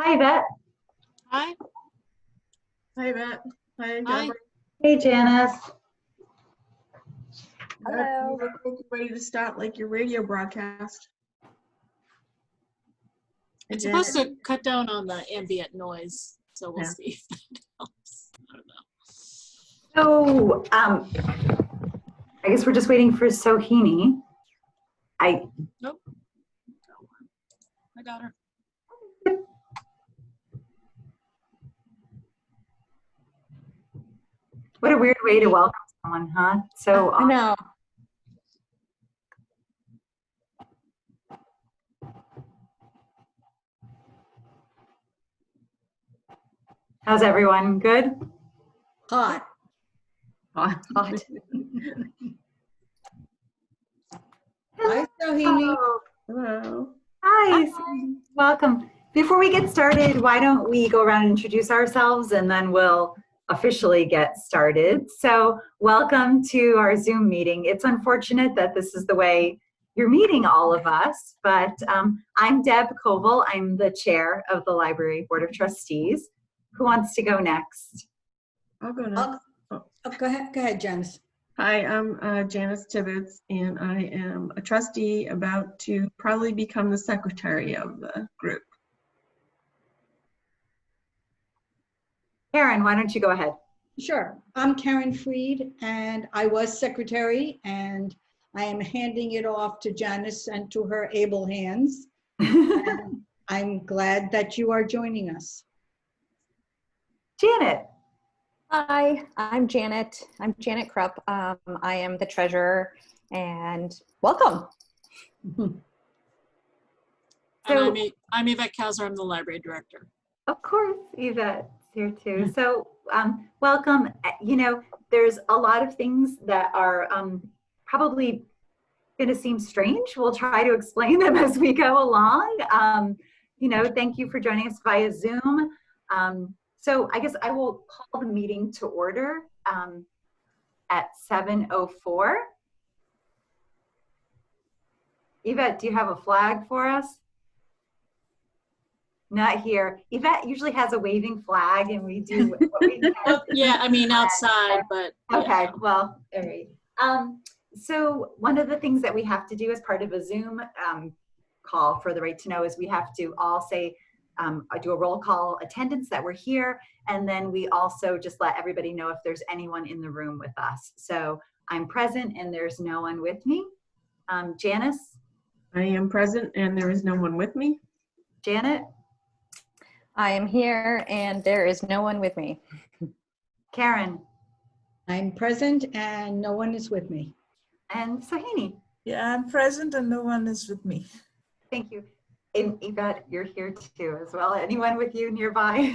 Hi, Yvette. Hi. Hi, Matt. Hi, Hi. Deborah. Hey, Janice. You look like you're ready to start like your radio broadcast. It's supposed to cut down on the ambient noise, so we'll Yeah. see if that helps. I don't know. So, I guess we're just waiting for Sohini. Nope. I got her. What a weird way to welcome someone, huh? So, I know. how's everyone? Good? Hot. Hot. Hot. Hi, Sohini. Hello. Hi. Welcome. Before we get started, why don't we go around and introduce ourselves and then we'll officially get started. So, welcome to our Zoom meeting. It's unfortunate that this is the way you're meeting all of us, but I'm Deb Koval. I'm the chair of the Library Board of Trustees. Who wants to go next? I'll go now. Go ahead, Janice. Hi, I'm Janice Tibbetts, and I am a trustee about to probably become the secretary of the group. Karen, why don't you go ahead? Sure. I'm Karen Freed, and I was secretary, and I am handing it off to Janice and to her able hands. And I'm glad that you are joining us. Janet. Hi, I'm Janet. I'm Janet Krupp. I am the treasurer, and welcome. And So- I'm Yvette Kauser. I'm the library director. Of course, Yvette's here too. So welcome. You know, there's a lot of things that are probably going to seem strange. We'll try to explain them as we go along. You know, thank you for joining us via Zoom. So I guess I will call the meeting to order at 7:04. Yvette, do you have a flag for us? Not here. Yvette usually has a waving flag and we do what we can. Yeah, I mean outside, but Okay, yeah. well, all right. So one of the things that we have to do as part of a Zoom call for the Right to Know is we have to all say, do a roll call attendance that we're here, and then we also just let everybody know if there's anyone in the room with us. So I'm present and there's no one with me. Janice? I am present, and there is no one with me. Janet? I am here, and there is no one with me. Karen? I'm present, and no one is with me. And Sohini? Yeah, I'm present and no one is with me. Thank you. And Yvette, you're here too as well. Anyone with you nearby?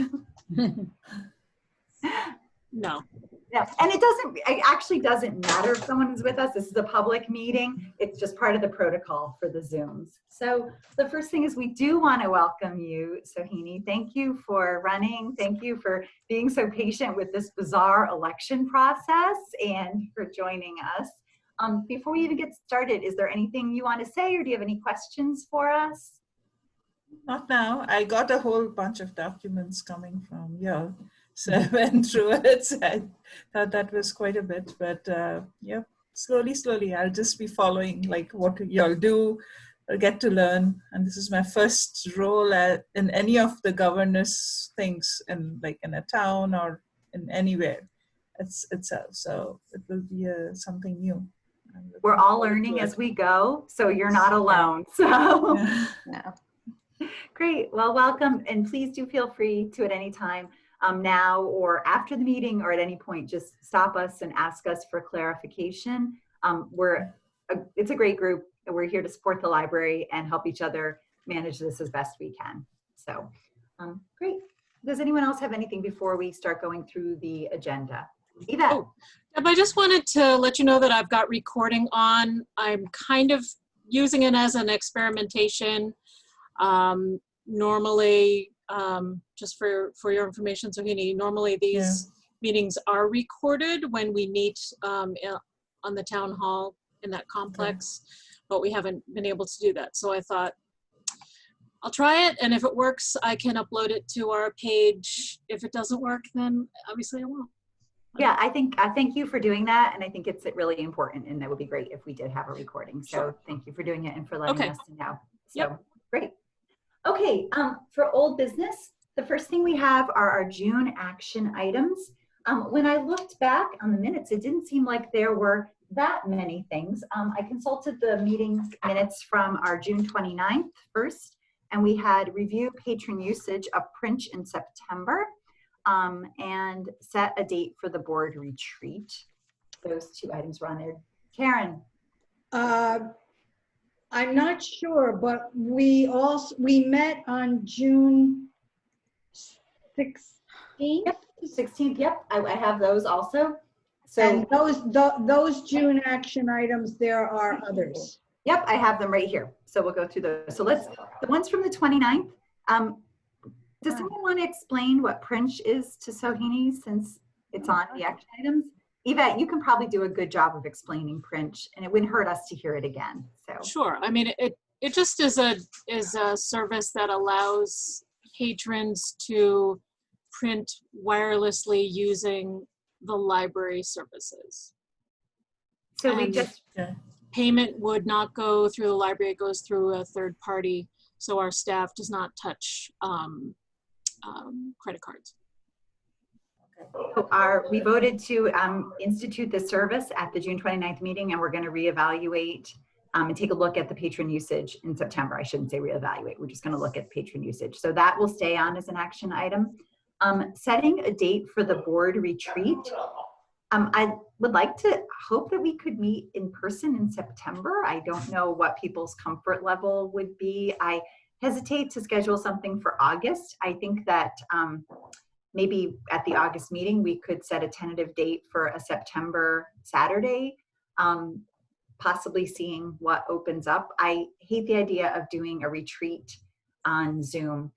No. Yeah, and it actually doesn't matter if someone is with us. This is a public meeting. It's just part of the protocol for the Zooms. So the first thing is we do want to welcome you, Sohini. Thank you for running. Thank you for being so patient with this bizarre election process and for joining us. Before we even get started, is there anything you want to say or do you have any questions for us? Not now. I got a whole bunch of documents coming from you. So I went through it. So I thought that was quite a bit, but yeah, slowly, I'll just be following like what y'all do. I'll get to learn. And this is my first role in any of the governance things in a town or in anywhere itself. So it will be something new. We're all learning as we go, so you're not alone. So Yeah. No. great. Well, welcome. And please do feel free to at any time now or after the meeting or at any point, just stop us and ask us for clarification. It's a great group. We're here to support the library and help each other manage this as best we can. So great. Does anyone else have anything before we start going through the agenda? Yvette. Oh, Deb, I just wanted to let you know that I've got recording on. I'm kind of using it as an experimentation. Normally, just for your information, Sohini, normally these meetings are recorded when we meet on the town hall in that complex, but we haven't been able to do that. So I thought I'll try it, and if it works, I can upload it to our page. If it doesn't work, then obviously I won't. Yeah, I thank you for doing that, and I think it's really important, and that would be great if we did have a recording. So Sure. thank you for doing it and for letting Okay. us know. So Yep. great. Okay, for old business, the first thing we have are our June action items. When I looked back on the minutes, it didn't seem like there were that many things. I consulted the meeting minutes from our June 29th first, and we had review patron usage of print in September. And set a date for the board retreat. Those two items were on there. Karen. I'm not sure, but we met on June 16th. Yep, 16th. Yep, I have those also. So And those June action items, there are others. yep, I have them right here. So we'll go through those. So the ones from the 29th. Does someone want to explain what Princh is to Sohini since it's on the action items? Yvette, you can probably do a good job of explaining Princh, and it wouldn't hurt us to hear it again. So Sure. I mean, it just is a service that allows patrons to print wirelessly using the library services. so we And just payment would not go through the library, it goes through a third party, so our staff does not touch credit cards. we voted to institute this service at the June 29th meeting, and we're going to reevaluate and take a look at the patron usage in September. I shouldn't say reevaluate. We're just going to look at patron usage. So that will stay on as an action item. Setting a date for the board retreat. I would like to hope that we could meet in person in September. I don't know what people's comfort level would be. I hesitate to schedule something for August. I think that maybe at the August meeting, we could set a tentative date for a September Saturday, possibly seeing what opens up. I hate the idea of doing a retreat on Zoom.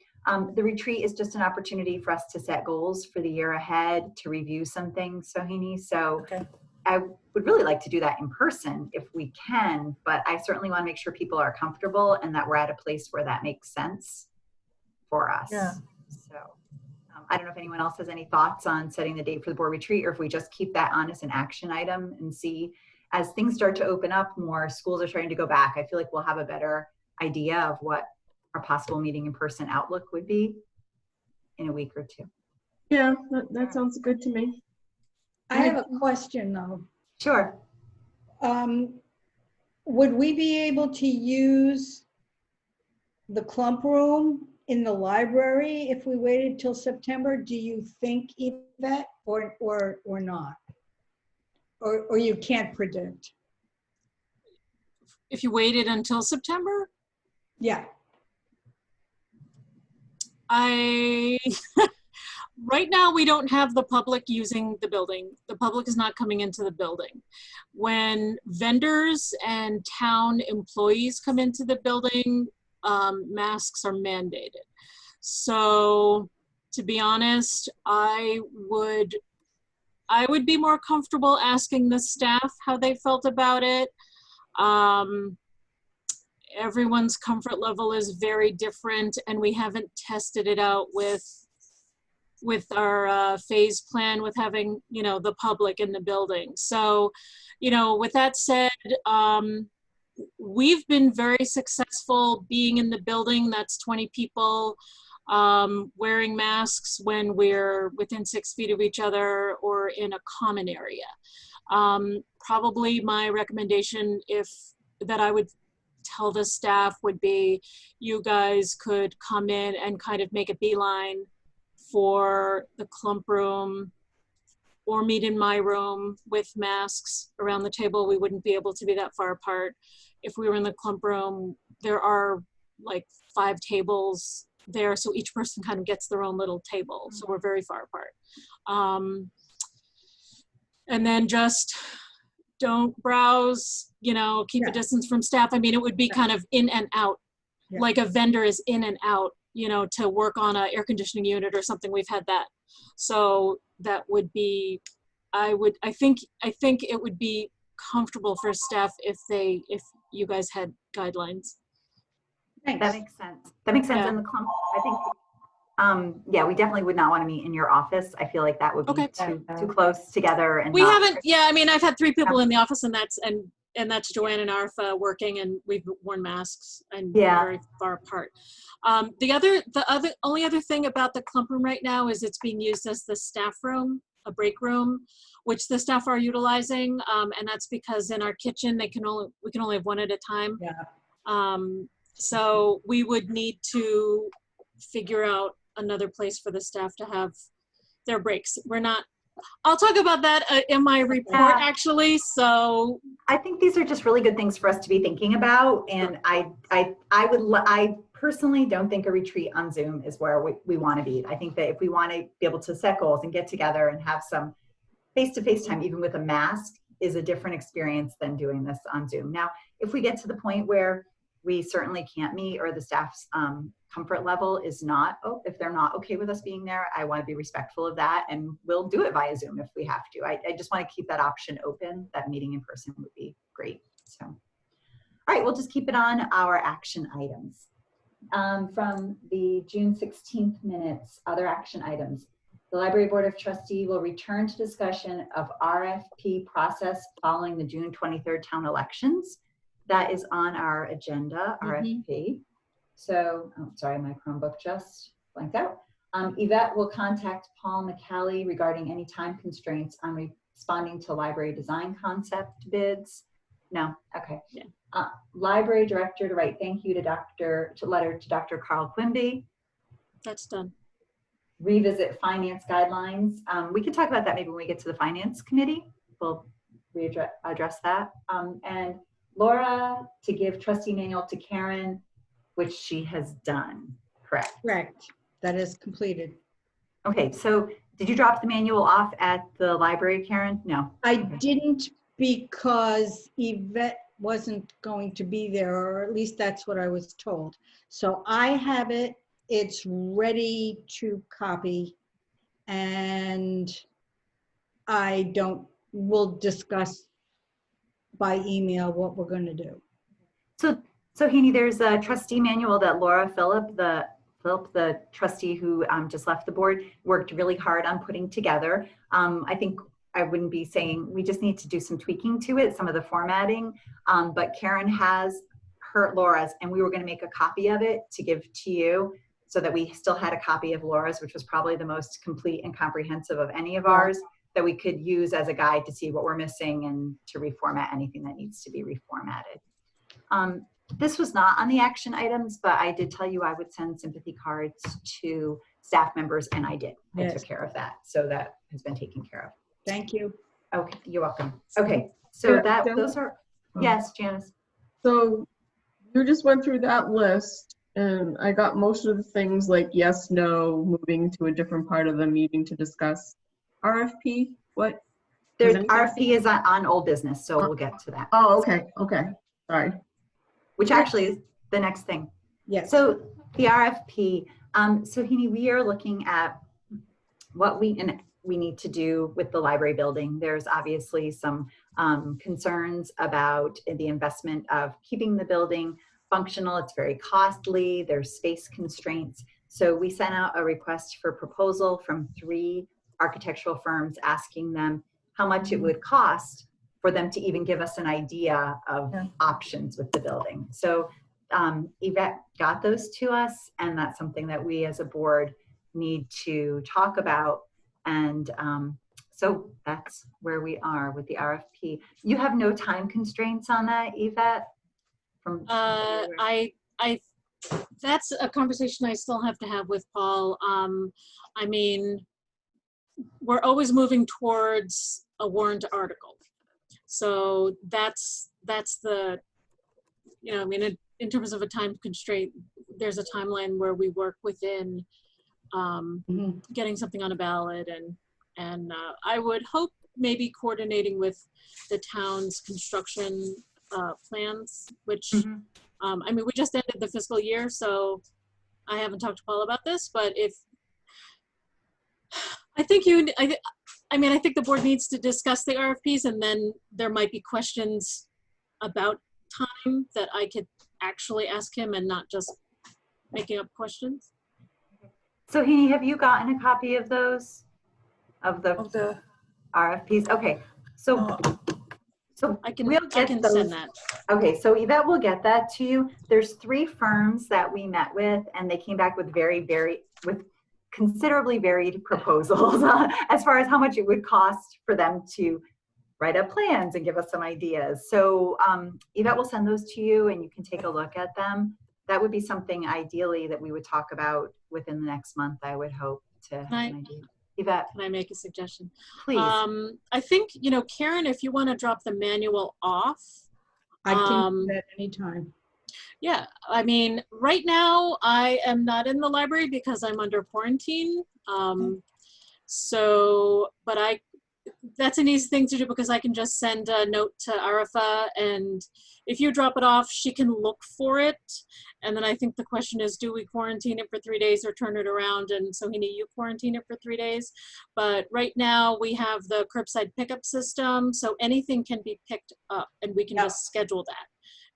The retreat is just an opportunity for us to set goals for the year ahead, to review some things, Sohini. So I would really like to do that in person if we can, but I certainly want to make sure people are comfortable and that we're at a place where that makes sense for us. Yeah. So I don't know if anyone else has any thoughts on setting the date for the board retreat, or if we just keep that on as an action item and see as things start to open up more, schools are starting to go back. I feel like we'll have a better idea of what our possible meeting in person outlook would be in a week or two. Yeah, that sounds good to me. I have a question though. Sure. Would we be able to use the clump room in the library if we waited till September? Do you think, Yvette, or not? Or you can't predict? If you waited until September, Yeah. Right now we don't have the public using the building. The public is not coming into the building. When vendors and town employees come into the building, masks are mandated. So to be honest, I would be more comfortable asking the staff how they felt about it. Everyone's comfort level is very different, and we haven't tested it out with our phase plan with having, you know, the public in the building. So, you know, with that said, we've been very successful being in the building. That's 20 people wearing masks when we're within 6 feet of each other or in a common area. Probably my recommendation that I would tell the staff would be, you guys could come in and kind of make a beeline for the clump room or meet in my room with masks around the table. We wouldn't be able to be that far apart. If we were in the clump room, there are like 5 tables there, so each person kind of gets their own little table, so we're very far apart. And then just don't browse, you know, keep a distance from staff. I mean, it would be kind of in and out, like a vendor is in and out, you know, to work on an air conditioning unit or something. We've had that. So that would be, I think it would be comfortable for staff if you guys had guidelines. Thanks. That makes sense. That makes sense. Yeah. And the clump, I think, yeah, we definitely would not want to meet in your office. I feel like that would be Okay. too close together. And We not- haven't, yeah, I mean, I've had 3 people in the office and that's Joanne and Artha working, and we've worn masks and we're Yeah. very far apart. The only other thing about the clump room right now is it's being used as the staff room, a break room, which the staff are utilizing. And that's because in our kitchen, we can only have one at a time. Yeah. So we would need to figure out another place for the staff to have their breaks. I'll talk about that in my report, actually. So I think these are just really good things for us to be thinking about. And I personally don't think a retreat on Zoom is where we want to be. I think that if we want to be able to set goals and get together and have some face-to-face time, even with a mask, is a different experience than doing this on Zoom. Now, if we get to the point where we certainly can't meet, or the staff's comfort level is not, if they're not okay with us being there, I want to be respectful of that, and we'll do it via Zoom if we have to. I just want to keep that option open. That meeting in person would be great. So, all right, we'll just keep it on our action items. From the June 16th minutes, other action items. The Library Board of Trustee will return to discussion of RFP process following the June 23rd town elections. That is on our agenda, RFP. So, sorry, my Chromebook just blanked out. Yvette will contact Paul McCallie regarding any time constraints on responding to library design concept bids. No, okay. Yeah. Library director to write thank you to letter to Dr. Carl Quimby. that's done. Revisit finance guidelines. We can talk about that maybe when we get to the finance committee. We'll address that. And Laura to give trustee manual to Karen, which she has done, correct? Correct. That is completed. Okay, so did you drop the manual off at the library, Karen? No. I didn't, because Yvette wasn't going to be there, or at least that's what I was told. So I have it. It's ready to copy, and we'll discuss by email what we're going to do. So Heaney, there's a trustee manual that Laura Phillip, the trustee who just left the board, worked really hard on putting together. I think I wouldn't be saying, we just need to do some tweaking to it, some of the formatting, but Karen has Laura's, and we were going to make a copy of it to give to you so that we still had a copy of Laura's, which was probably the most complete and comprehensive of any of ours, that we could use as a guide to see what we're missing and to reformat anything that needs to be reformatted. This was not on the action items, but I did tell you I would send sympathy cards to staff members, and I did. I took care of that. So that has been taken care of. Thank you. Okay, you're welcome. Okay, so those are, yes, Janice. So you just went through that list, and I got most of the things like yes, no, moving to a different part of the meeting to discuss. RFP, what? There's RFP is on old business, so we'll get to that. Oh, okay, okay, sorry. Which actually is the next thing. Yes. So the RFP, so Heaney, we are looking at what we need to do with the library building. There's obviously some concerns about the investment of keeping the building functional. It's very costly. There's space constraints. So we sent out a request for proposal from 3 architectural firms, asking them how much it would cost for them to even give us an idea of options with the building. So Yvette got those to us, and that's something that we as a board need to talk about. And so that's where we are with the RFP. You have no time constraints on that, Yvette? That's a conversation I still have to have with Paul. I mean, we're always moving towards a warrant article. So that's the, you know, I mean, in terms of a time constraint, there's a timeline where we work within getting something on a ballot, and I would hope maybe coordinating with the town's construction plans, which I mean, we just ended the fiscal year, so I haven't talked to Paul about this, but if I think I mean, I think the board needs to discuss the RFPs, and then there might be questions about time that I could actually ask him and not just making up questions. So Heaney, have you gotten a copy of those? Of the Of the, RFPs? Okay, so, I can we'll get send those. that. Okay, so Yvette will get that to you. There's 3 firms that we met with, and they came back with with considerably varied proposals as far as how much it would cost for them to write up plans and give us some ideas. So Yvette will send those to you and you can take a look at them. That would be something ideally that we would talk about within the next month, I would hope to have an idea. Yvette, Can I make a suggestion? please. I think, Karen, if you want to drop the manual off. I can do that anytime. Yeah, I mean, right now I am not in the library because I'm under quarantine. But that's an easy thing to do because I can just send a note to Arifa, and if you drop it off, she can look for it. And then I think the question is, do we quarantine it for 3 days or turn it around? And so, Heaney, you quarantine it for 3 days. But right now we have the curbside pickup system, so anything can be picked up and we can just schedule that.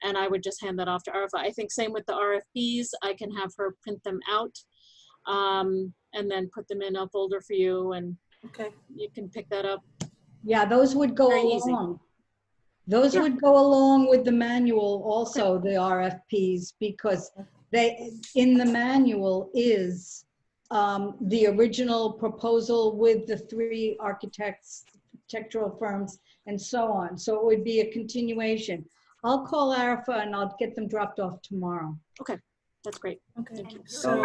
And I would just hand that off to Arifa. I think same with the RFPs. I can have her print them out and then put them in a folder for you, and you can pick that up. Yeah, those would go Very easy. along. Those would go along with the manual also, the RFPs, because in the manual is the original proposal with the 3 architectural firms and so on. So it would be a continuation. I'll call Arifa and I'll get them dropped off tomorrow. Okay, that's great. okay. Thank you. So,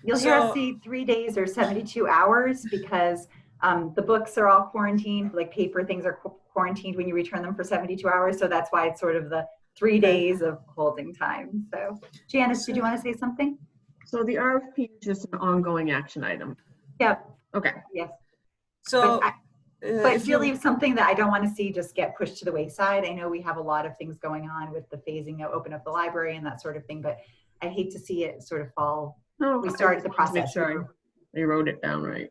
You'll hear us say 3 days or 72 hours because the books are all quarantined, like paper things are quarantined when you return them for 72 hours. So that's why it's sort of the 3 days of holding time. So Janice, did you want to say something? So the RFP is just an ongoing action item. Yep. Okay. Yes. so But really something that I don't want to see just get pushed to the wayside. I know we have a lot of things going on with the phasing of open up the library and that sort of thing, but I hate to see it sort of fall. No, We started the process. Make sure I wrote it down right.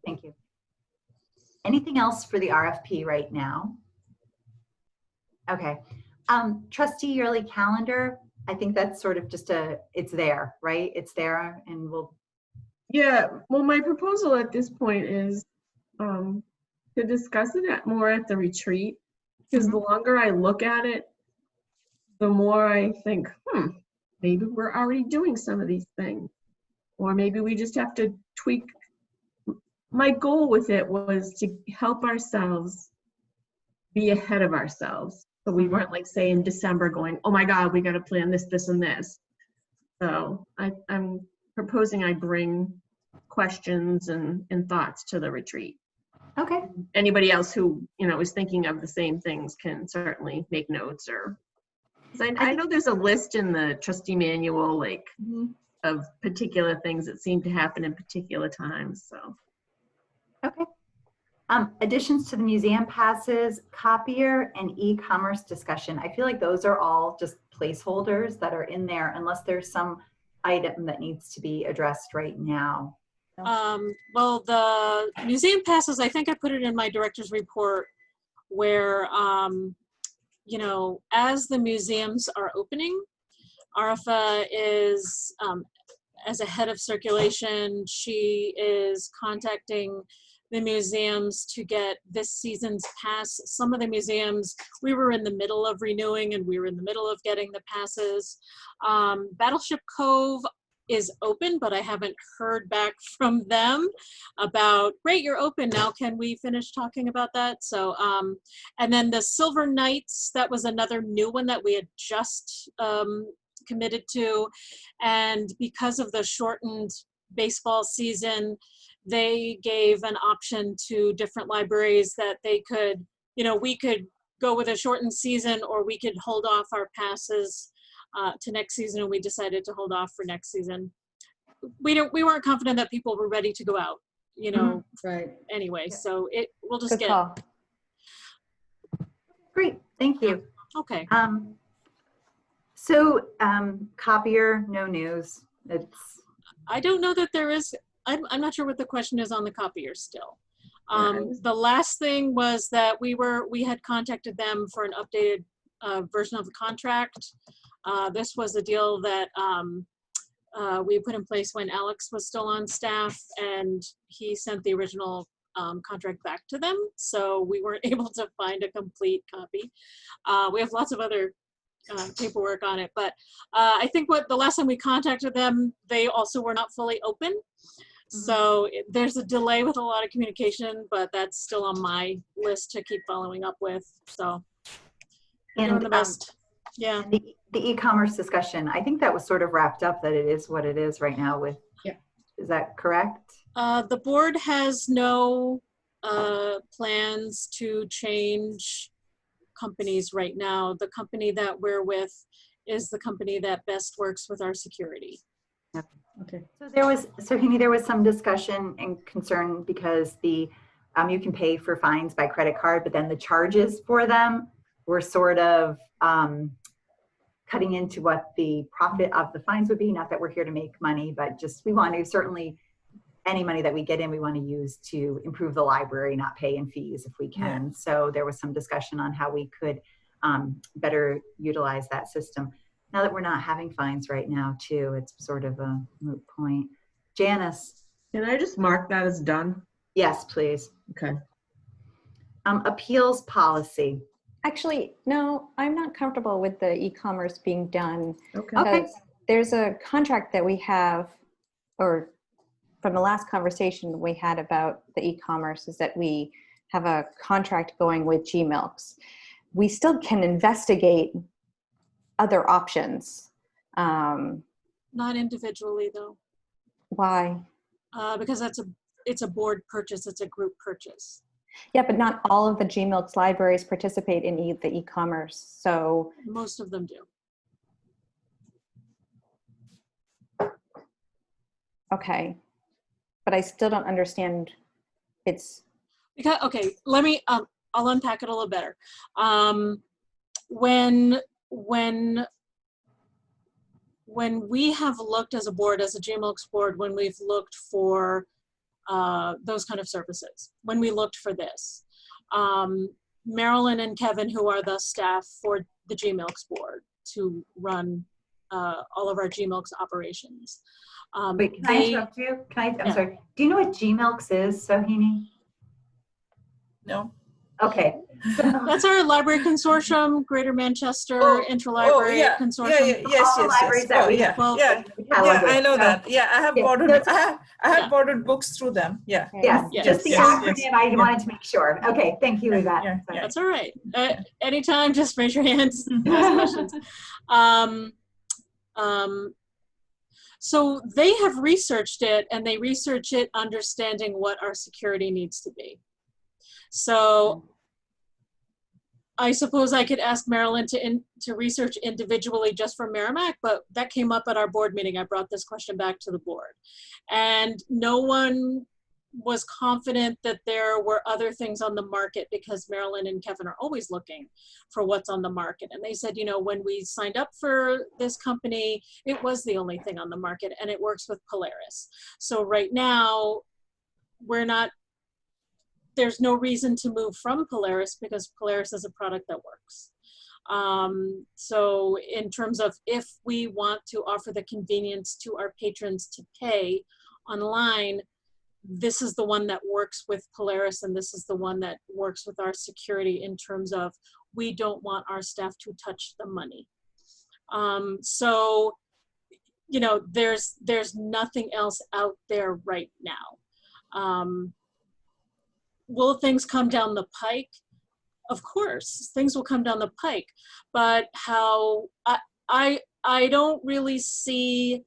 Thank you. Anything else for the RFP right now? Okay. Trustee yearly calendar. I think that's sort of just it's there, right? It's there and we'll. Yeah, well, my proposal at this point is to discuss it more at the retreat, because the longer I look at it, the more I think, maybe we're already doing some of these things, or maybe we just have to tweak. My goal with it was to help ourselves be ahead of ourselves. So we weren't like, say, in December going, oh my God, we got to plan this, this, and this. So I'm proposing I bring questions and thoughts to the retreat. Okay. Anybody else who, is thinking of the same things can certainly make notes, or, 'cause I know there's a list in the trustee manual, like of particular things that seem to happen in particular times, so. Okay. Additions to the museum passes, copier, and e-commerce discussion. I feel like those are all just placeholders that are in there unless there's some item that needs to be addressed right now. Well, the museum passes, I think I put it in my director's report where, as the museums are opening, Arifa is, as a head of circulation, she is contacting the museums to get this season's pass. Some of the museums, we were in the middle of renewing and we were in the middle of getting the passes. Battleship Cove is open, but I haven't heard back from them about, great, you're open now, can we finish talking about that? So, and then the Silver Knights, that was another new one that we had just committed to. And because of the shortened baseball season, they gave an option to different libraries that they could, we could go with a shortened season or we could hold off our passes to next season, and we decided to hold off for next season. We weren't confident that people were ready to go out, Right. anyway, so we'll just Good call. Great, thank you. Okay. So copier, no news. I don't know that there is, I'm not sure what the question is on the copier still. Yeah, The last thing was that we had contacted them for an updated version of the contract. This was a deal that we put in place when Alex was still on staff, and he sent the original contract back to them. So we weren't able to find a complete copy. We have lots of other paperwork on it, but I think the last time we contacted them, they also were not fully open. So there's a delay with a lot of communication, but that's still on my list to keep following up with. So we're doing the best. Yeah. The e-commerce discussion, I think that was sort of wrapped up, that it is what it is right now with, Yeah. Is that correct? The board has no plans to change companies right now. The company that we're with is the company that best works with our security. Okay. So Heaney, there was some discussion and concern because you can pay for fines by credit card, but then the charges for them were sort of cutting into what the profit of the fines would be. Not that we're here to make money, but just we want to certainly, any money that we get in, we want to use to improve the library, not pay in fees if we can. Yeah. So there was some discussion on how we could better utilize that system. Now that we're not having fines right now too, it's sort of a moot point. Janice. Can I just mark that as done? Yes, please. Okay. Appeals policy. Actually, no, I'm not comfortable with the e-commerce being done. Okay. Okay. There's a contract that we have, or from the last conversation we had about the e-commerce, is that we have a contract going with GMilks. We still can investigate other options. Not individually though. Why? Because it's a board purchase, it's a group purchase. Yeah, but not all of the GMilks libraries participate in the e-commerce, so. Most of them do. Okay, but I still don't understand because, okay, let me, I'll unpack it a little better. When we have looked as a board, as a GMilks board, when we've looked for those kind of services, when we looked for this, Marilyn and Kevin, who are the staff for the GMilks board to run all of our GMilks operations. Wait, can I interrupt you? I'm sorry. Do you know what GMilks is, Sohini? No. Okay. That's our library consortium, Greater Manchester Interlibrary Consortium. Yes. I know that. Yeah, I have borrowed books through them. Yeah. Yes. Just the acronym. I wanted to make sure. Okay. Thank you, Yvette. Yeah. That's all right. Anytime, just raise your hands. Ask questions. So they have researched it, and they research it understanding what our security needs to be. So I suppose I could ask Marilyn to research individually just for Merrimack, but that came up at our board meeting. I brought this question back to the board, and no one was confident that there were other things on the market, because Marilyn and Kevin are always looking for what's on the market. And they said, you know, when we signed up for this company, it was the only thing on the market, and it works with Polaris. So right now, there's no reason to move from Polaris, because Polaris is a product that works. So in terms of if we want to offer the convenience to our patrons to pay online, this is the one that works with Polaris, and this is the one that works with our security in terms of we don't want our staff to touch the money. So, you know, there's nothing else out there right now. Will things come down the pike? Of course, things will come down the pike, but how I don't really see,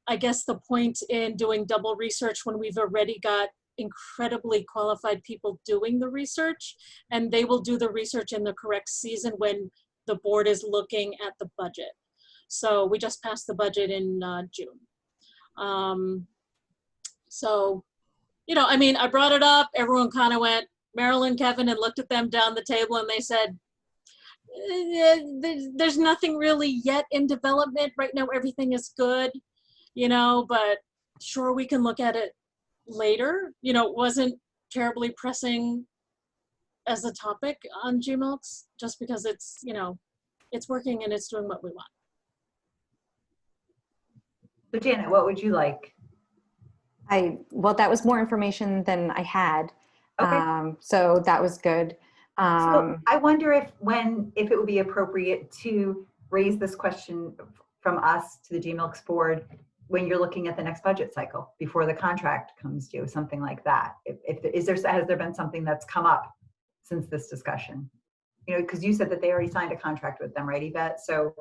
I guess, the point in doing double research when we've already got incredibly qualified people doing the research, and they will do the research in the correct season when the board is looking at the budget. So we just passed the budget in June. So, you know, I mean, I brought it up, everyone kind of went, Marilyn, Kevin, and looked at them down the table, and they said, there's nothing really yet in development. Right now, everything is good, you know, but sure, we can look at it later. You know, it wasn't terribly pressing as a topic on GMilks, just because it's, you know, it's working and it's doing what we want. So Janet, what would you like? Well, that was more information than I had. Okay. So that was good. So I wonder if it would be appropriate to raise this question from us to the GMILKS board when you're looking at the next budget cycle before the contract comes due, something like that. Has there been something that's come up since this discussion? You know, because you said that they already signed a contract with them, right, Yvette? So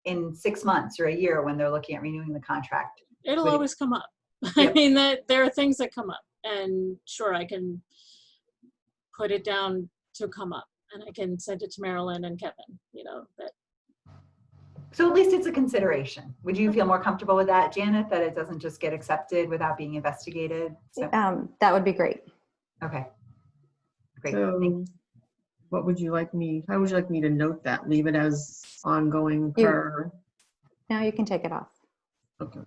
in 6 months or a year when they're looking at renewing the contract. It'll always come up. Yep. I mean, there are things that come up, and sure, I can put it down to come up, and I can send it to Marilyn and Kevin, you know, that. So at least it's a consideration. Would you feel more comfortable with that, Janet, that it doesn't just get accepted without being investigated? So, that would be great. okay. Great. So what would you like me, how would you like me to note that? Leave it as ongoing per? Now you can take it off. Okay.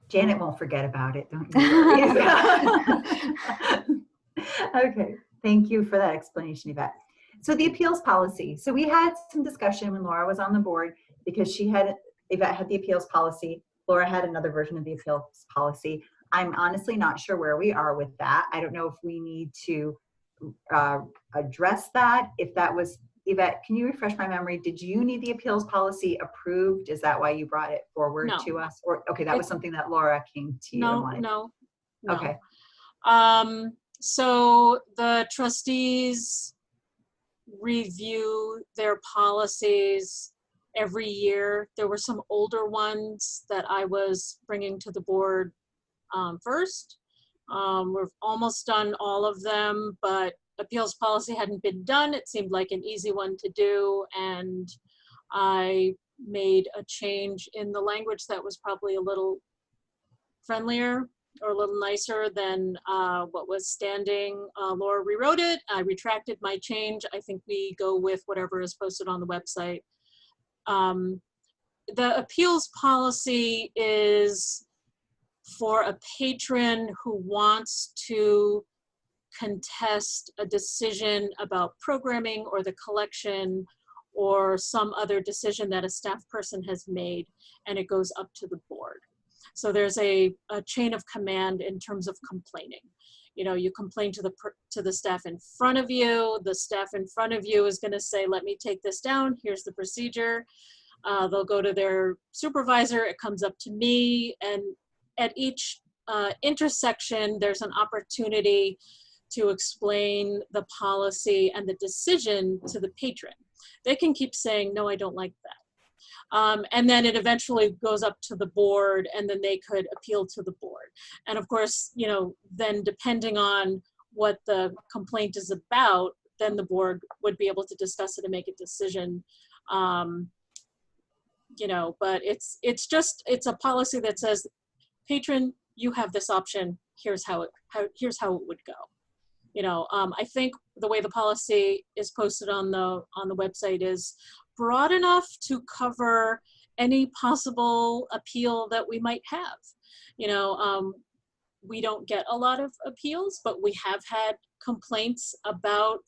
Janet won't forget about it, don't you worry. Okay, thank you for that explanation, Yvette. So the appeals policy. So we had some discussion when Laura was on the board because Yvette had the appeals policy. Laura had another version of the appeals policy. I'm honestly not sure where we are with that. I don't know if we need to address that. If that was, Yvette, can you refresh my memory? Did you need the appeals policy approved? Is that why you brought it forward to us? Or, okay, that was something that Laura came to you and wanted. No. Okay. So the trustees review their policies every year. There were some older ones that I was bringing to the board first. We've almost done all of them, but appeals policy hadn't been done. It seemed like an easy one to do, and I made a change in the language that was probably a little friendlier or a little nicer than what was standing. Laura rewrote it. I retracted my change. I think we go with whatever is posted on the website. The appeals policy is for a patron who wants to contest a decision about programming or the collection or some other decision that a staff person has made, and it goes up to the board. So there's a chain of command in terms of complaining. You know, you complain to the staff in front of you. The staff in front of you is going to say, let me take this down. Here's the procedure. They'll go to their supervisor. It comes up to me. And at each intersection, there's an opportunity to explain the policy and the decision to the patron. They can keep saying, no, I don't like that. And then it eventually goes up to the board, and then they could appeal to the board. And of course, you know, then depending on what the complaint is about, then the board would be able to discuss it and make a decision. You know, but it's a policy that says, patron, you have this option. Here's how it would go. You know, I think the way the policy is posted on the website is broad enough to cover any possible appeal that we might have. You know, we don't get a lot of appeals, but we have had complaints about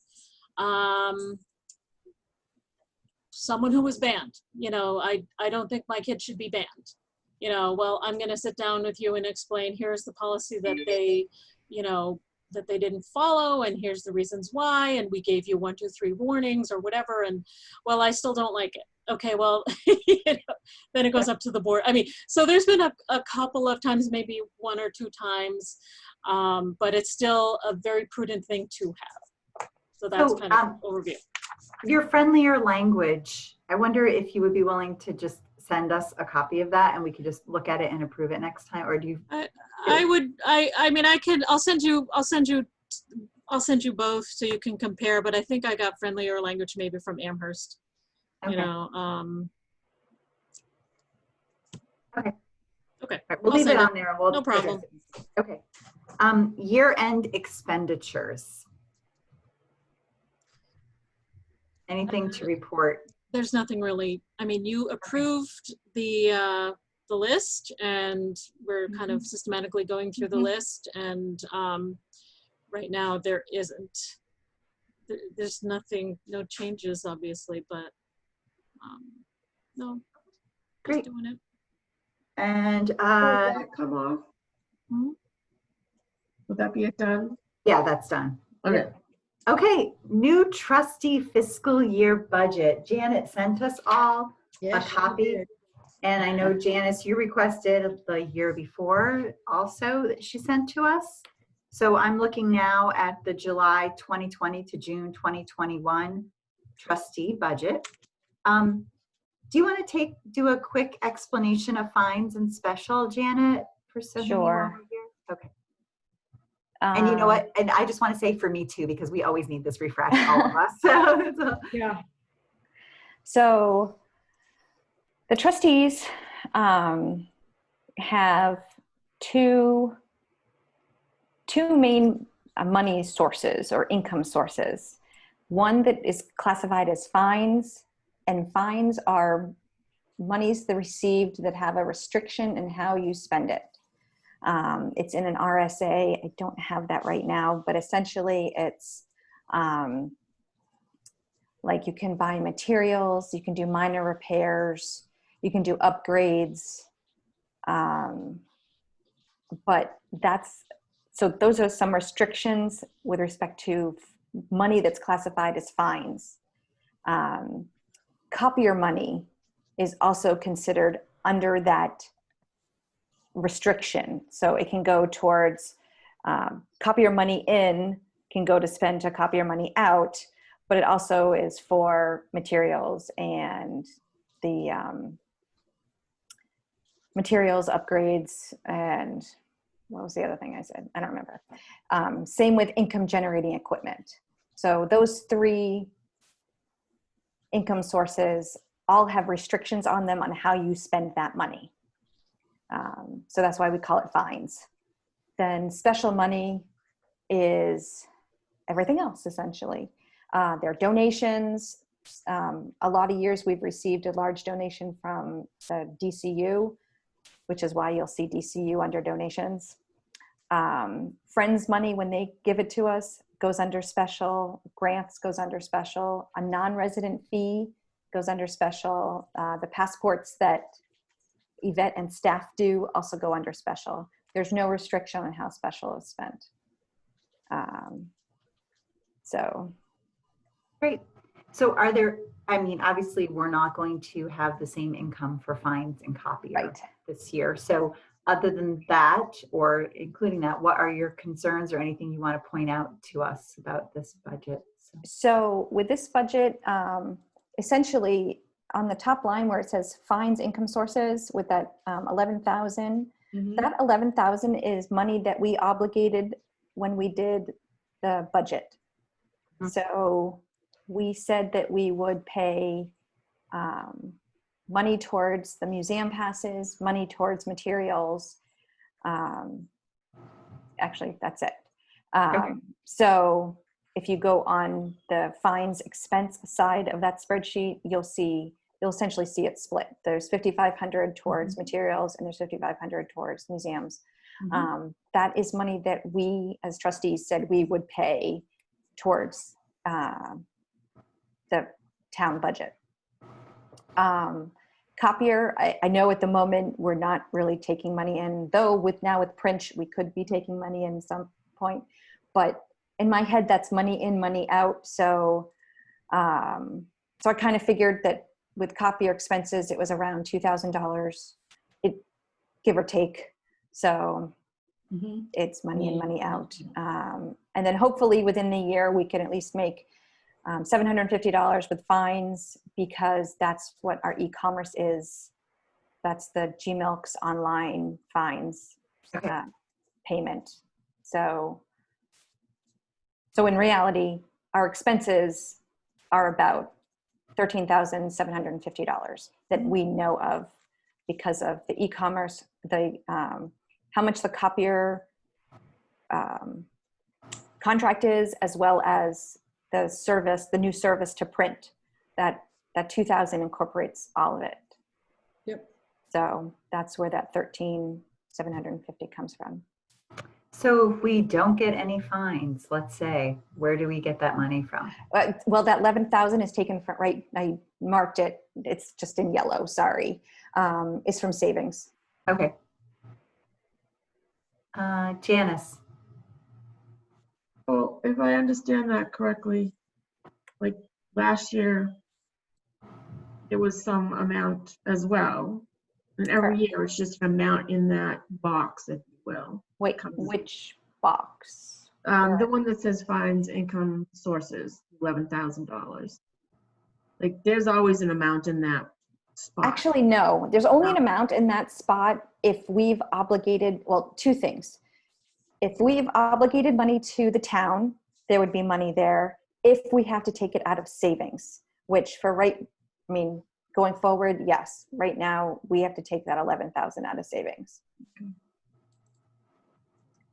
someone who was banned. You know, I don't think my kid should be banned. You know, well, I'm going to sit down with you and explain, here's the policy that they, you know, that they didn't follow, and here's the reasons why, and we gave you 1, 2, 3 warnings or whatever, and well, I still don't like it. Okay, well, you know, then it goes up to the board. I mean, so there's been a couple of times, maybe 1 or 2 times, but it's still a very prudent thing to have. So that's kind of overview. Your friendlier language, I wonder if you would be willing to just send us a copy of that and we could just look at it and approve it next time, or do you? I mean, I'll send you both so you can compare, but I think I got friendlier language maybe from Amherst. Okay. You know, Okay. Okay. Right, we'll I'll leave it send on there and we'll No problem. Okay. Year-end expenditures. Anything to report? There's nothing really. I mean, you approved the list, and we're kind of systematically going through the list, and right now there isn't. There's nothing, no changes, obviously, but no. Great. Just doing it. And Would that come off? Hmm? Would that be it done? yeah, that's done. Okay. Okay, new trustee fiscal year budget. Janet sent us all Yes, a she copy. did. And I know, Janice, you requested the year before also that she sent to us. So I'm looking now at the July 2020 to June 2021 trustee budget. Do you want to do a quick explanation of fines and special, Janet, for Sohini while Sure. we're here? Okay. And you know Um, what? And I just want to say for me too, because we always need this refresh, all of us. So, Yeah. So the trustees have two main money sources or income sources. One that is classified as fines, and fines are monies that received that have a restriction in how you spend it. It's in an RSA. I don't have that right now, but essentially it's like you can buy materials, you can do minor repairs, you can do upgrades. But so those are some restrictions with respect to money that's classified as fines. Copier money is also considered under that restriction. So it can go towards copier money in, can go to spend to copier money out, but it also is for materials and the materials upgrades, and what was the other thing I said? I don't remember. Same with income generating equipment. So those three income sources all have restrictions on them on how you spend that money. So that's why we call it fines. Then special money is everything else, essentially. There are donations. A lot of years we've received a large donation from the DCU, which is why you'll see DCU under donations. Friends money, when they give it to us, goes under special. Grants goes under special. A non-resident fee goes under special. The passports that Yvette and staff do also go under special. There's no restriction on how special is spent. So. great. So are there, I mean, obviously we're not going to have the same income for fines and copier Right. this year. So other than that, or including that, what are your concerns or anything you want to point out to us about this budget? So with this budget, essentially on the top line where it says fines income sources with that 11,000, that 11,000 is money that we obligated when we did the budget. So we said that we would pay money towards the museum passes, money towards materials. Actually, that's it. Okay. So if you go on the fines expense side of that spreadsheet, you'll essentially see it split. There's 5,500 towards materials and there's 5,500 towards museums. That is money that we as trustees said we would pay towards the town budget. Copier, I know at the moment we're not really taking money in, though now with print we could be taking money in some point, but in my head that's money in, money out. So so I kind of figured that with copier expenses it was around $2,000, give or take. So it's money in, money out. And then hopefully within the year we can at least make $750 with fines, because that's what our e-commerce is. That's the GMilks online fines payment. So in reality, our expenses are about $13,750 that we know of because of the e-commerce, the how much the copier contract is, as well as the service, the new service to print. That 2,000 incorporates all of it. Yep. So that's where that 13,750 comes from. So if we don't get any fines, let's say, where do we get that money from? Well, that 11,000 is taken from, right, I marked it, it's just in yellow, sorry. It's from savings. Okay. Janice. Well, if I understand that correctly, like last year, there was some amount as well. And every Correct. year it's just an amount in that box, if you will. Wait, Comes- which box? The one that says finds income sources, $11,000. Like there's always an amount in that spot. Actually, no. There's only an amount in that spot if we've obligated, well, two things. If we've obligated money to the town, there would be money there. If we have to take it out of savings, which going forward, yes. Right now, we have to take that 11,000 out of savings.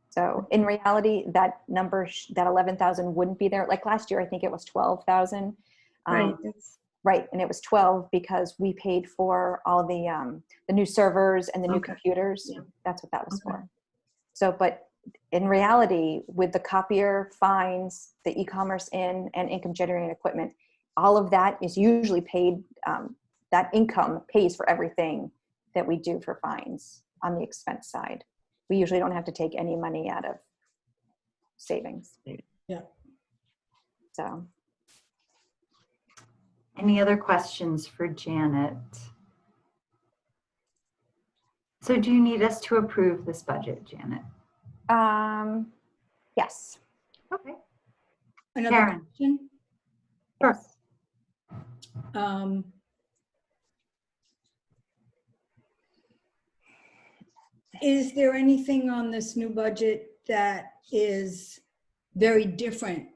So in reality, that number, that 11,000 wouldn't be there. Like last year, I think it was 12,000. Right. Right, and it was 12 because we paid for all the new servers and the new computers. Yeah. That's what that was Okay. for. So, but in reality, with the copier, fines, the e-commerce and income generating equipment, all of that is usually paid. That income pays for everything that we do for fines on the expense side. We usually don't have to take any money out of savings. Yeah. So. Any other questions for Janet? So do you need us to approve this budget, Janet? Yes. Okay. Another Karen. question? Sure. Is there anything on this new budget that is very different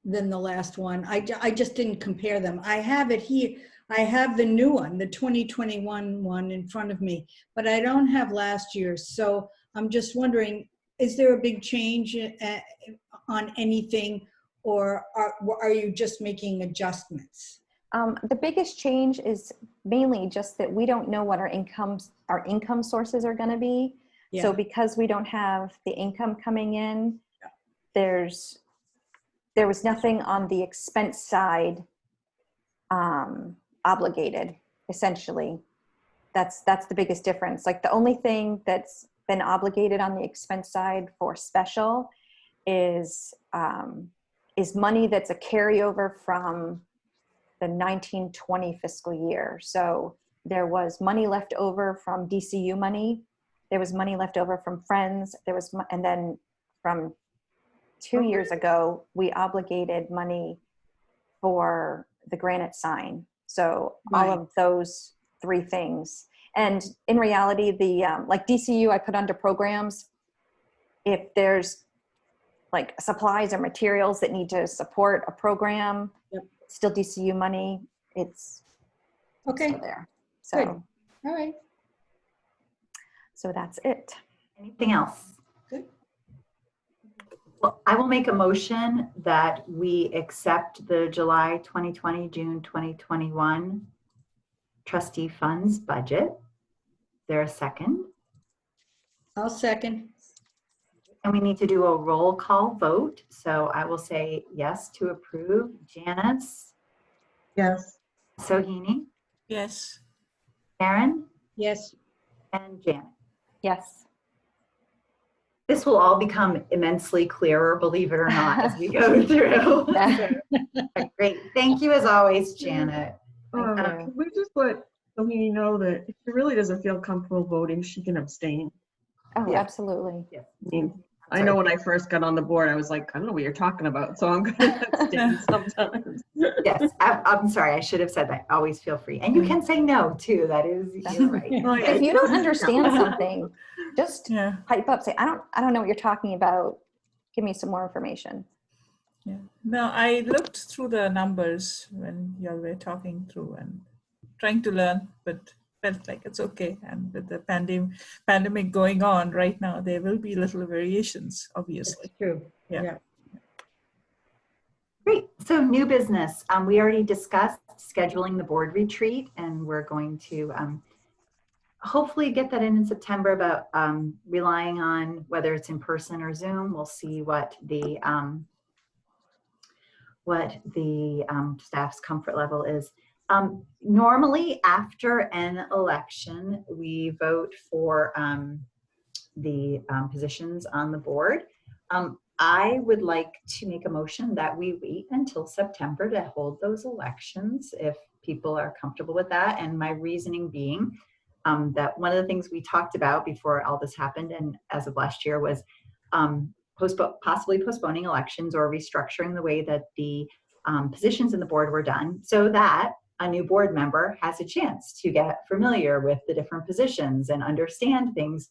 than the last one? I just didn't compare them. I have it here. I have the new one, the 2021 one in front of me, but I don't have last year's. So I'm just wondering, is there a big change on anything, or are you just making adjustments? The biggest change is mainly just that we don't know what our income sources are going to be. Yeah. So because we don't have the income coming in, there was nothing on the expense side obligated, essentially. That's the biggest difference. Like the only thing that's been obligated on the expense side for special is money that's a carryover from the 1920 fiscal year. So there was money left over from DCU money. There was money left over from Friends. And then from 2 years ago, we obligated money for the granite sign. So all of those three things. And in reality, like DCU, I put under programs. If there's like supplies or materials that need to support a program, still DCU money, it's still there. So, Good. All right. So that's it. Anything else? Good. Well, I will make a motion that we accept the July 2020, June 2021 trustee funds budget. Is there a second? I'll second. And we need to do a roll call vote. So I will say yes to approve. Janice, Yes. Sohini, Yes. Karen, Yes. and Janet. Yes. This will all become immensely clearer, believe it or not, as we go through. So, great. Thank you as always, Janet. Can we just let Sohini know that if she really doesn't feel comfortable voting, she can abstain? Oh, Yeah. absolutely. Yes. I mean, I know when I first got on the board, I was like, I don't know what you're talking about, so I'm going to abstain sometimes. Yes, I'm sorry. I should have said that. Always feel free. And you can say no, too. That is, you're right. If you don't understand something, just Yeah. pipe up, say, I don't know what you're talking about. Give me some more information. Yeah. No, I looked through the numbers when you all were talking through and trying to learn, but felt like it's okay. And with the pandemic going on right now, there will be little variations, obviously. That's true. Yeah. Great. So new business. We already discussed scheduling the board retreat, and we're going to hopefully get that in September, but relying on whether it's in person or Zoom. We'll see what the staff's comfort level is. Normally, after an election, we vote for the positions on the board. I would like to make a motion that we wait until September to hold those elections if people are comfortable with that. And my reasoning being that one of the things we talked about before all this happened and as of last year was possibly postponing elections or restructuring the way that the positions in the board were done so that a new board member has a chance to get familiar with the different positions and understand things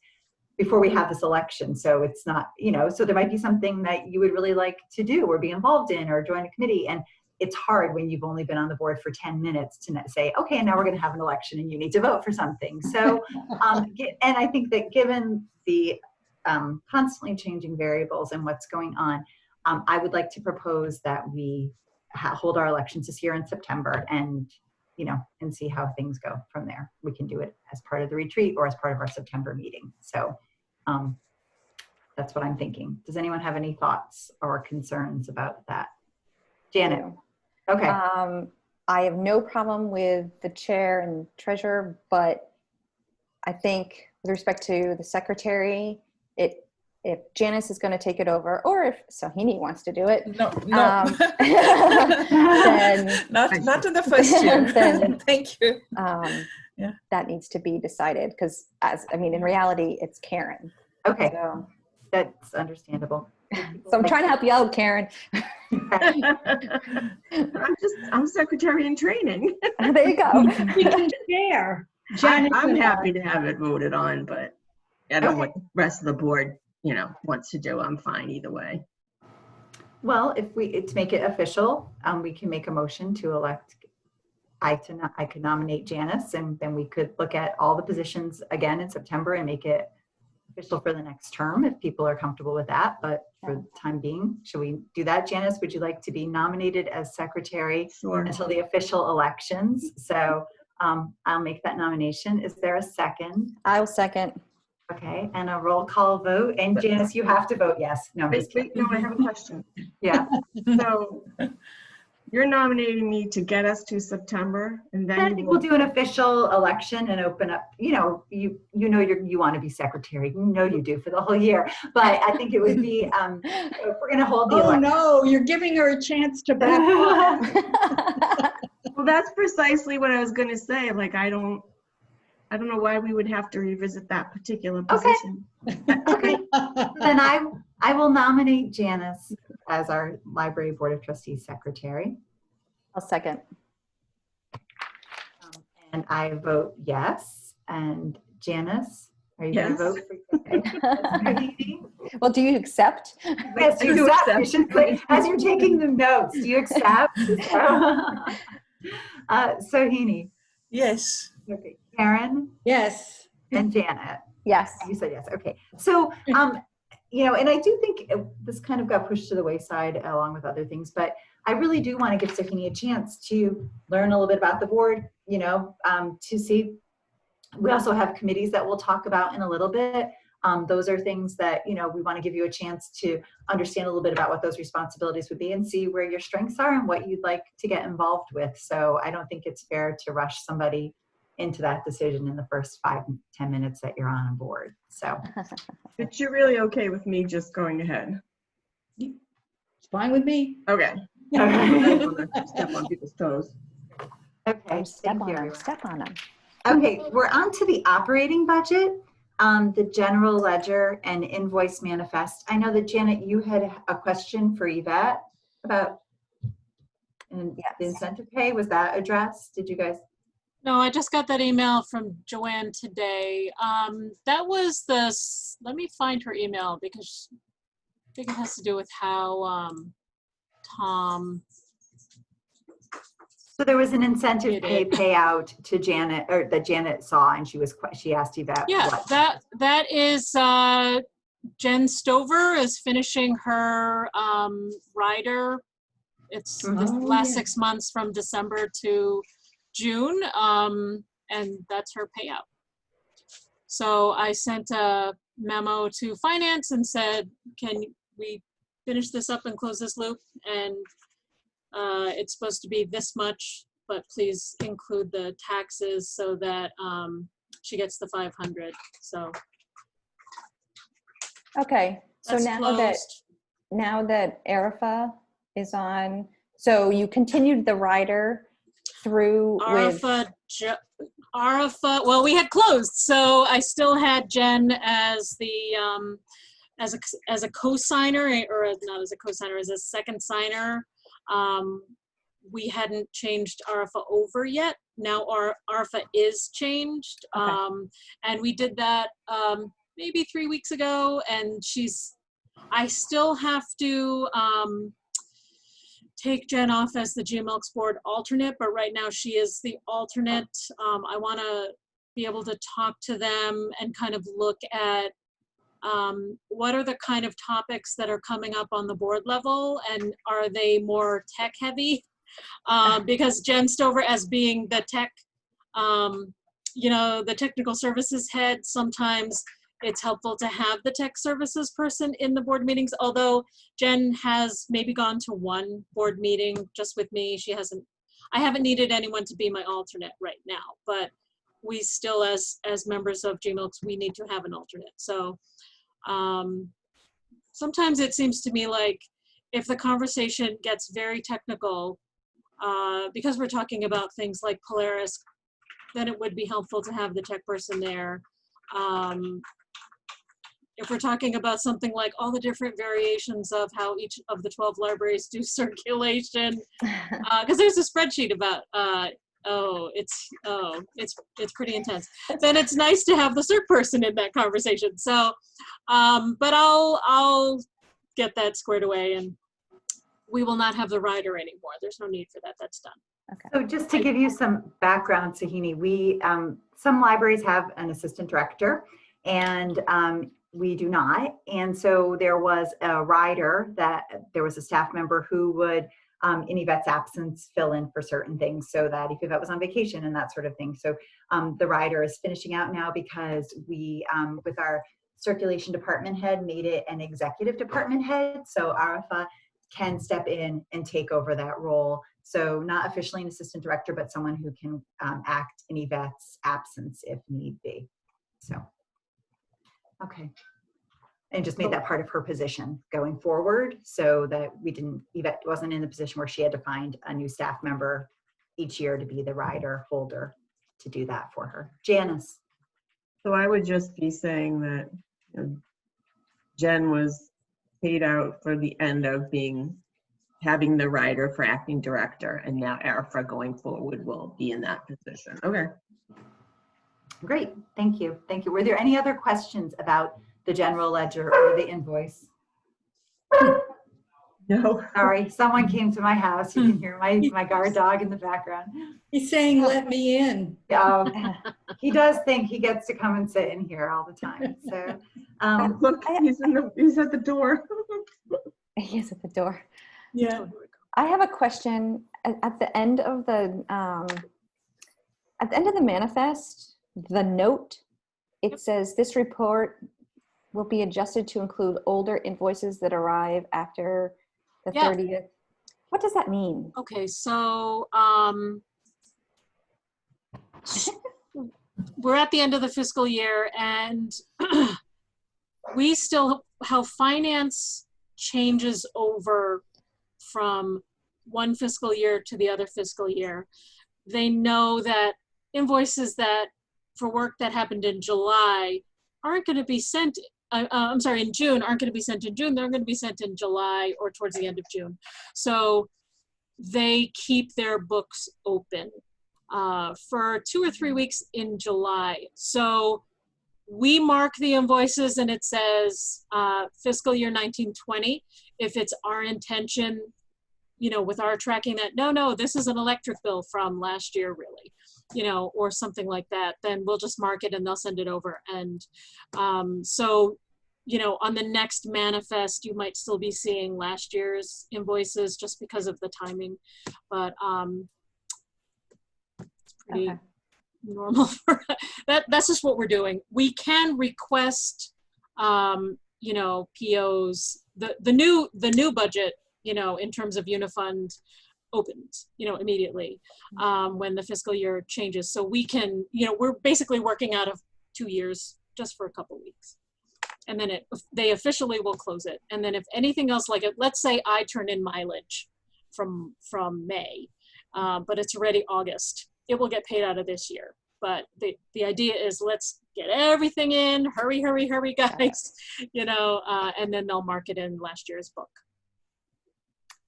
before we have this election. So it's not, so there might be something that you would really like to do or be involved in or join a committee. And it's hard when you've only been on the board for 10 minutes to say, okay, now we're going to have an election and you need to vote for something. So, and I think that given the constantly changing variables and what's going on, I would like to propose that we hold our elections this year in September and see how things go from there. We can do it as part of the retreat or as part of our September meeting. So that's what I'm thinking. Does anyone have any thoughts or concerns about that? Janet? Okay. I have no problem with the chair and treasurer, but I think with respect to the secretary, if Janice is going to take it over, or if Sohini wants to do it, no, then not in the first year. Then, thank you. Yeah. That needs to be decided because, in reality, it's Karen. Okay, so that's understandable. So I'm trying to help you out, Karen. I'm secretary in training. There you go. We can share. I'm happy to have it voted on, but I don't know what the rest of the board, wants to do. I'm fine either way. Well, to make it official, we can make a motion to elect. I could nominate Janice, and then we could look at all the positions again in September and make it official for the next term if people are comfortable with that. But for the time being, should we do that? Janice, would you like to be nominated as secretary until the official elections? So I'll make that nomination. Is there a second? I'll second. Okay, and a roll call vote. And Janice, you have to vote yes. No, I'm just kidding. No, I have a question. Yeah. So you're nominating me to get us to September, and then I think we'll do an official election and open up. You want to be secretary. You do for the whole year. But I think it would be if we're going to hold the election. No, you're giving her a chance to back off. Well, that's precisely what I was going to say. Like, I don't know why we would have to revisit that particular position. Okay. Then I will nominate Janice as our Library Board of Trustees secretary. I'll second. And I vote yes. And Janice, are you going to vote for okay. Well, do you accept? Yes, you accept. As you're taking the notes, do you accept? Sohini? Yes. Okay. Karen? Yes. And Janet? Yes. You said yes. Okay. So, and I do think this kind of got pushed to the wayside along with other things, but I really do want to give Sohini a chance to learn a little bit about the board, to see. We also have committees that we'll talk about in a little bit. Those are things that, we want to give you a chance to understand a little bit about what those responsibilities would be and see where your strengths are and what you'd like to get involved with. So I don't think it's fair to rush somebody into that decision in the first 5-10 minutes that you're on board. So, but you're really okay with me just going ahead? It's fine with me. Okay. Step on people's toes. Okay. Step on them. Okay, we're on to the operating budget, the general ledger and invoice manifest. I know that Janet, you had a question for Yvette about the incentive pay. Was that addressed? Did you guys? No, I just got that email from Joanne today. That was let me find her email because I think it has to do with how Tom. So there was an incentive pay payout to Janet, or that Janet saw, and she asked Yvette. Yeah, what? that is Jen Stover is finishing her rider. It's the last 6 months from December to June, and that's her payout. So I sent a memo to finance and said, can we finish this up and close this loop? And it's supposed to be this much but please include the taxes so that she gets the 500. So Okay, so that's now that Arifa is on, so you continued the rider through with Arifa, well, we had closed, so I still had Jen as the as a co-signer, or not as a co-signer, as a second signer. We hadn't changed Arifa over yet. Now our Arifa is changed, Okay. and we did that maybe 3 weeks ago. And I still have to take Jen off as the GMLX board alternate, but right now she is the alternate. I want to be able to talk to them and kind of look at what are the kind of topics that are coming up on the board level, and are they more tech heavy? Because Jen Stover, as being the tech, the technical services head, sometimes it's helpful to have the tech services person in the board meetings, although Jen has maybe gone to one board meeting just with me. I haven't needed anyone to be my alternate right now, but we still, as members of GMLX, we need to have an alternate. So sometimes it seems to me like if the conversation gets very technical, because we're talking about things like Polaris, then it would be helpful to have the tech person there. If we're talking about something like all the different variations of how each of the 12 libraries do circulation, because there's a spreadsheet about, it's pretty intense. Then it's nice to have the CERT person in that conversation. So, but I'll get that squared away, and we will not have the rider anymore. There's no need for that. That's done. Okay. So just to give you some background, Sahini, we some libraries have an assistant director, and we do not. And so there was a rider that there was a staff member who would, in Yvette's absence, fill in for certain things, so that if Yvette was on vacation and that sort of thing. So the rider is finishing out now because we, with our circulation department head, made it an executive department head. So Arifa can step in and take over that role. So not officially an assistant director, but someone who can act in Yvette's absence if need be. So, okay. And just made that part of her position going forward, so that Yvette wasn't in a position where she had to find a new staff member each year to be the rider holder to do that for her. Janice. So I would just be saying that Jen was paid out for the end of having the rider for acting director, and now Arifa going forward will be in that position. Okay. Great, thank you. Thank you. Were there any other questions about the general ledger or the invoice? No. Sorry, someone came to my house. You can hear my guard dog in the background. He's saying, let me in. He does think he gets to come and sit in here all the time. So, Look, he's at the door. He's at the door. Yeah. I have a question. At the end of the manifest, the note, it says this report will be adjusted to include older invoices that arrive after the 30th. What does that mean? Okay, so we're at the end of the fiscal year, and how finance changes over from one fiscal year to the other fiscal year. They know that invoices that for work that happened in July aren't going to be sent, in June, aren't going to be sent in June. They're going to be sent in July or towards the end of June. So they keep their books open for 2 or 3 weeks in July. So we mark the invoices and it says fiscal year 1920. If it's our intention, with our tracking that, no, this is an electric bill from last year, really, or something like that, then we'll just mark it and they'll send it over. And so, on the next manifest, you might still be seeing last year's invoices just because of the timing, but it's pretty normal for that. That's just what we're doing. We can request, POs, the new budget, in terms of Unifund opens, immediately when the fiscal year changes. So we can, we're basically working out of 2 years just for a couple weeks. And then they officially will close it. And then if anything else like it, let's say I turn in mileage from May, but it's already August, it will get paid out of this year. But the idea is let's get everything in, hurry, hurry, hurry, guys, and then they'll mark it in last year's book.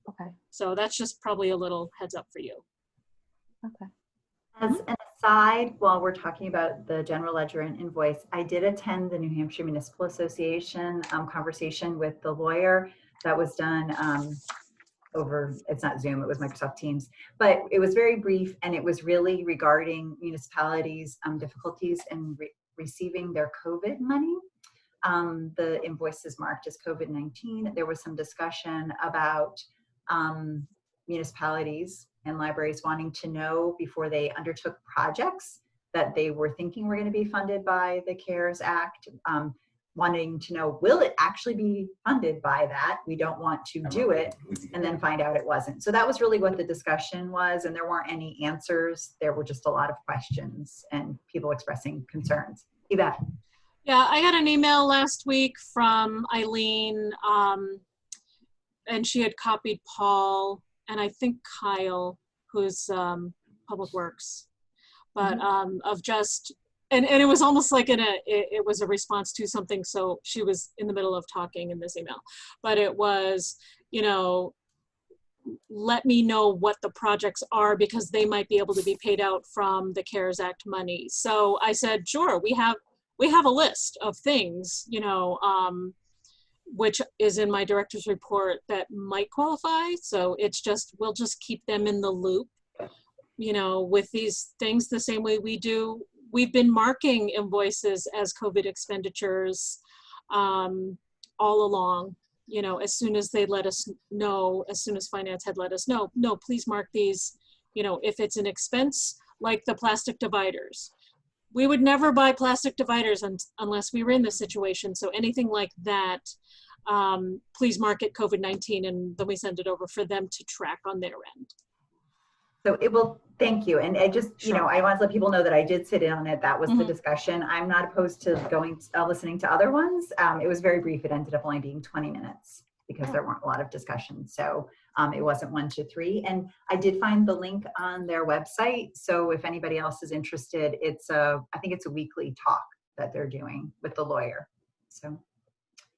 Okay. So that's just probably a little heads up for you. Okay. As an aside, while we're talking about the general ledger and invoice, I did attend the New Hampshire Municipal Association conversation with the lawyer that was done over, it's not Zoom, it was Microsoft Teams, but it was very brief, and it was really regarding municipalities' difficulties in receiving their COVID money. The invoice is marked as COVID-19. There was some discussion about municipalities and libraries wanting to know before they undertook projects that they were thinking were going to be funded by the CARES Act, wanting to know, will it actually be funded by that? We don't want to do it and then find out it wasn't. So that was really what the discussion was, and there weren't any answers. There were just a lot of questions and people expressing concerns. Yvette. Yeah, I got an email last week from Eileen, and she had copied Paul and I think Kyle, who's Public Works, but of just, and it was almost like it was a response to something. So she was in the middle of talking in this email, but it was, let me know what the projects are because they might be able to be paid out from the CARES Act money. So I said, sure, we have a list of things, which is in my director's report that might qualify. So it's just, we'll just keep them in the loop, with these things the same way we do. We've been marking invoices as COVID expenditures all along, as soon as they let us know, as soon as finance had let us know, no, please mark these, if it's an expense like the plastic dividers. We would never buy plastic dividers unless we were in this situation. So anything like that, please mark it COVID-19, and then we send it over for them to track on their end. So it will, thank you. And I just, I want to let people know that I did sit in on it. That was the discussion. I'm not opposed to going, listening to other ones. It was very brief. It ended up only being 20 minutes because there weren't a lot of discussions. So it wasn't 1 to 3. And I did find the link on their website. So if anybody else is interested, I think it's a weekly talk that they're doing with the lawyer. So,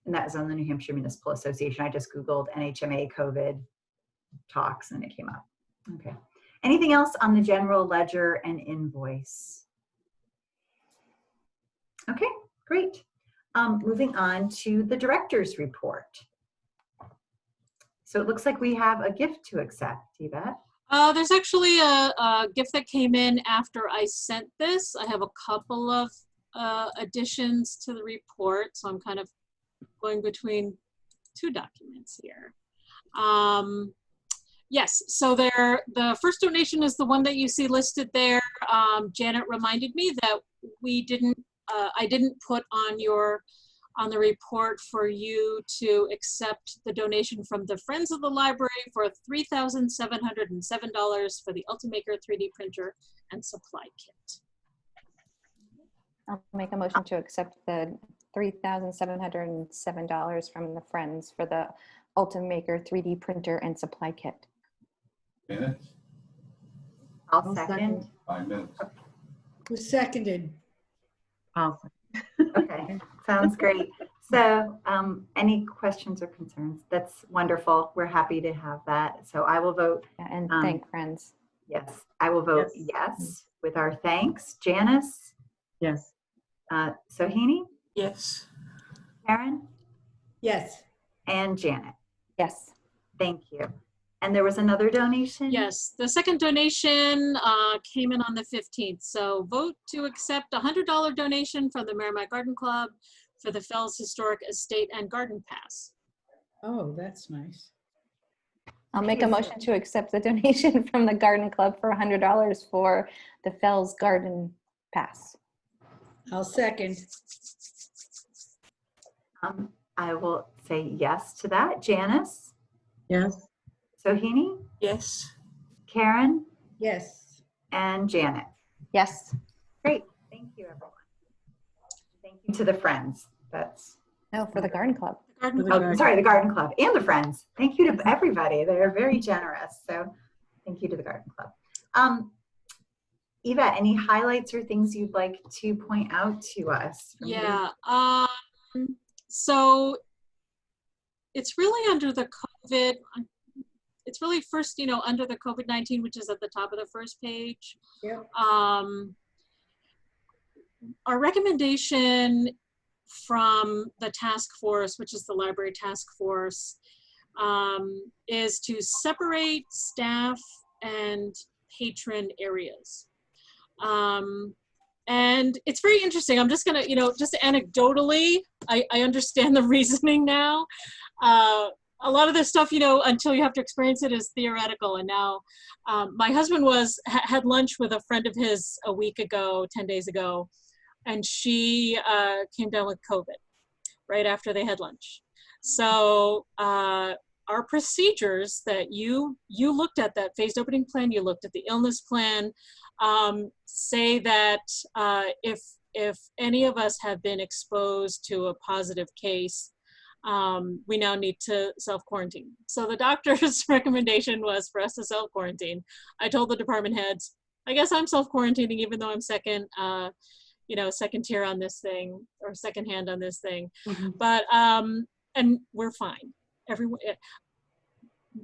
and that is on the New Hampshire Municipal Association. I just Googled NHMA COVID talks and it came up. Okay. Anything else on the general ledger and invoice? Okay, great. Moving on to the director's report. So it looks like we have a gift to accept, Yvette. There's actually a gift that came in after I sent this. I have a couple of additions to the report, so I'm kind of going between 2 documents here. Yes, so the first donation is the one that you see listed there. Janet reminded me that I didn't put on the report for you to accept the donation from the Friends of the Library for $3,707 for the Ultimaker 3D printer and supply kit. I'll make a motion to accept the $3,707 from the Friends for the Ultimaker 3D printer and supply kit. Minutes? I'll second. 5 minutes. Who's seconded? Okay, sounds great. So any questions or concerns? That's wonderful. We're happy to have that. So I will vote. Yeah, and thank Friends. Yes, I will vote yes with our thanks. Janice? Yes. Sohini? Yes. Karen? Yes. And Janet? Yes. Thank you. And there was another donation? Yes, the second donation came in on the 15th. So vote to accept a $100 donation from the Merrimack Garden Club for the Fells Historic Estate and Garden Pass. Oh, that's nice. I'll make a motion to accept the donation from the Garden Club for $100 for the Fells Garden Pass. I'll second. I will say yes to that. Janice? Yes. Sohini? Yes. Karen, Yes. and Janet. Yes. Great. Thank you, everyone. Thank you to the friends. That's No, for the garden club. Garden The Club. garden. sorry, the garden club and the friends. Thank you to everybody. They're very generous. So thank you to the garden club. Eva, any highlights or things you'd like to point out to us? Yeah. So it's really under the COVID. It's really first, under the COVID-19, which is at the top of the first page. Yep. Our recommendation from the task force, which is the library task force, is to separate staff and patron areas. And it's very interesting. I'm just gonna, just anecdotally, I understand the reasoning now. A lot of this stuff, until you have to experience it, is theoretical. And now my husband had lunch with a friend of his a week ago, 10 days ago, and she came down with COVID right after they had lunch. So our procedures that you looked at, that phased opening plan, you looked at the illness plan, say that if any of us have been exposed to a positive case, we now need to self-quarantine. So the doctor's recommendation was for us to self-quarantine. I told the department heads, I guess I'm self-quarantining even though I'm second tier on this thing, or second hand on this thing. Mm-hmm. But, and we're fine.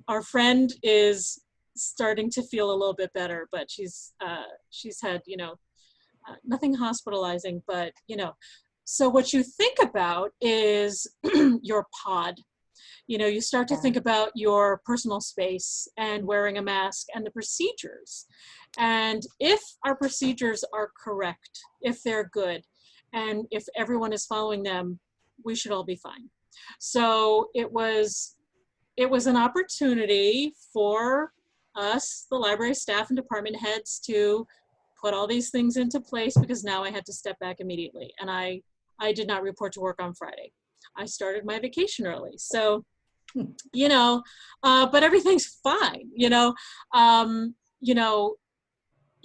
Our friend is starting to feel a little bit better, but she's had, nothing hospitalizing, but, so what you think about is your pod. You start to think about your personal space and wearing a mask and the procedures. And if our procedures are correct, if they're good, and if everyone is following them, we should all be fine. So it was an opportunity for us, the library staff and department heads, to put all these things into place, because now I had to step back immediately. And I did not report to work on Friday. I started my vacation early. So, but everything's fine,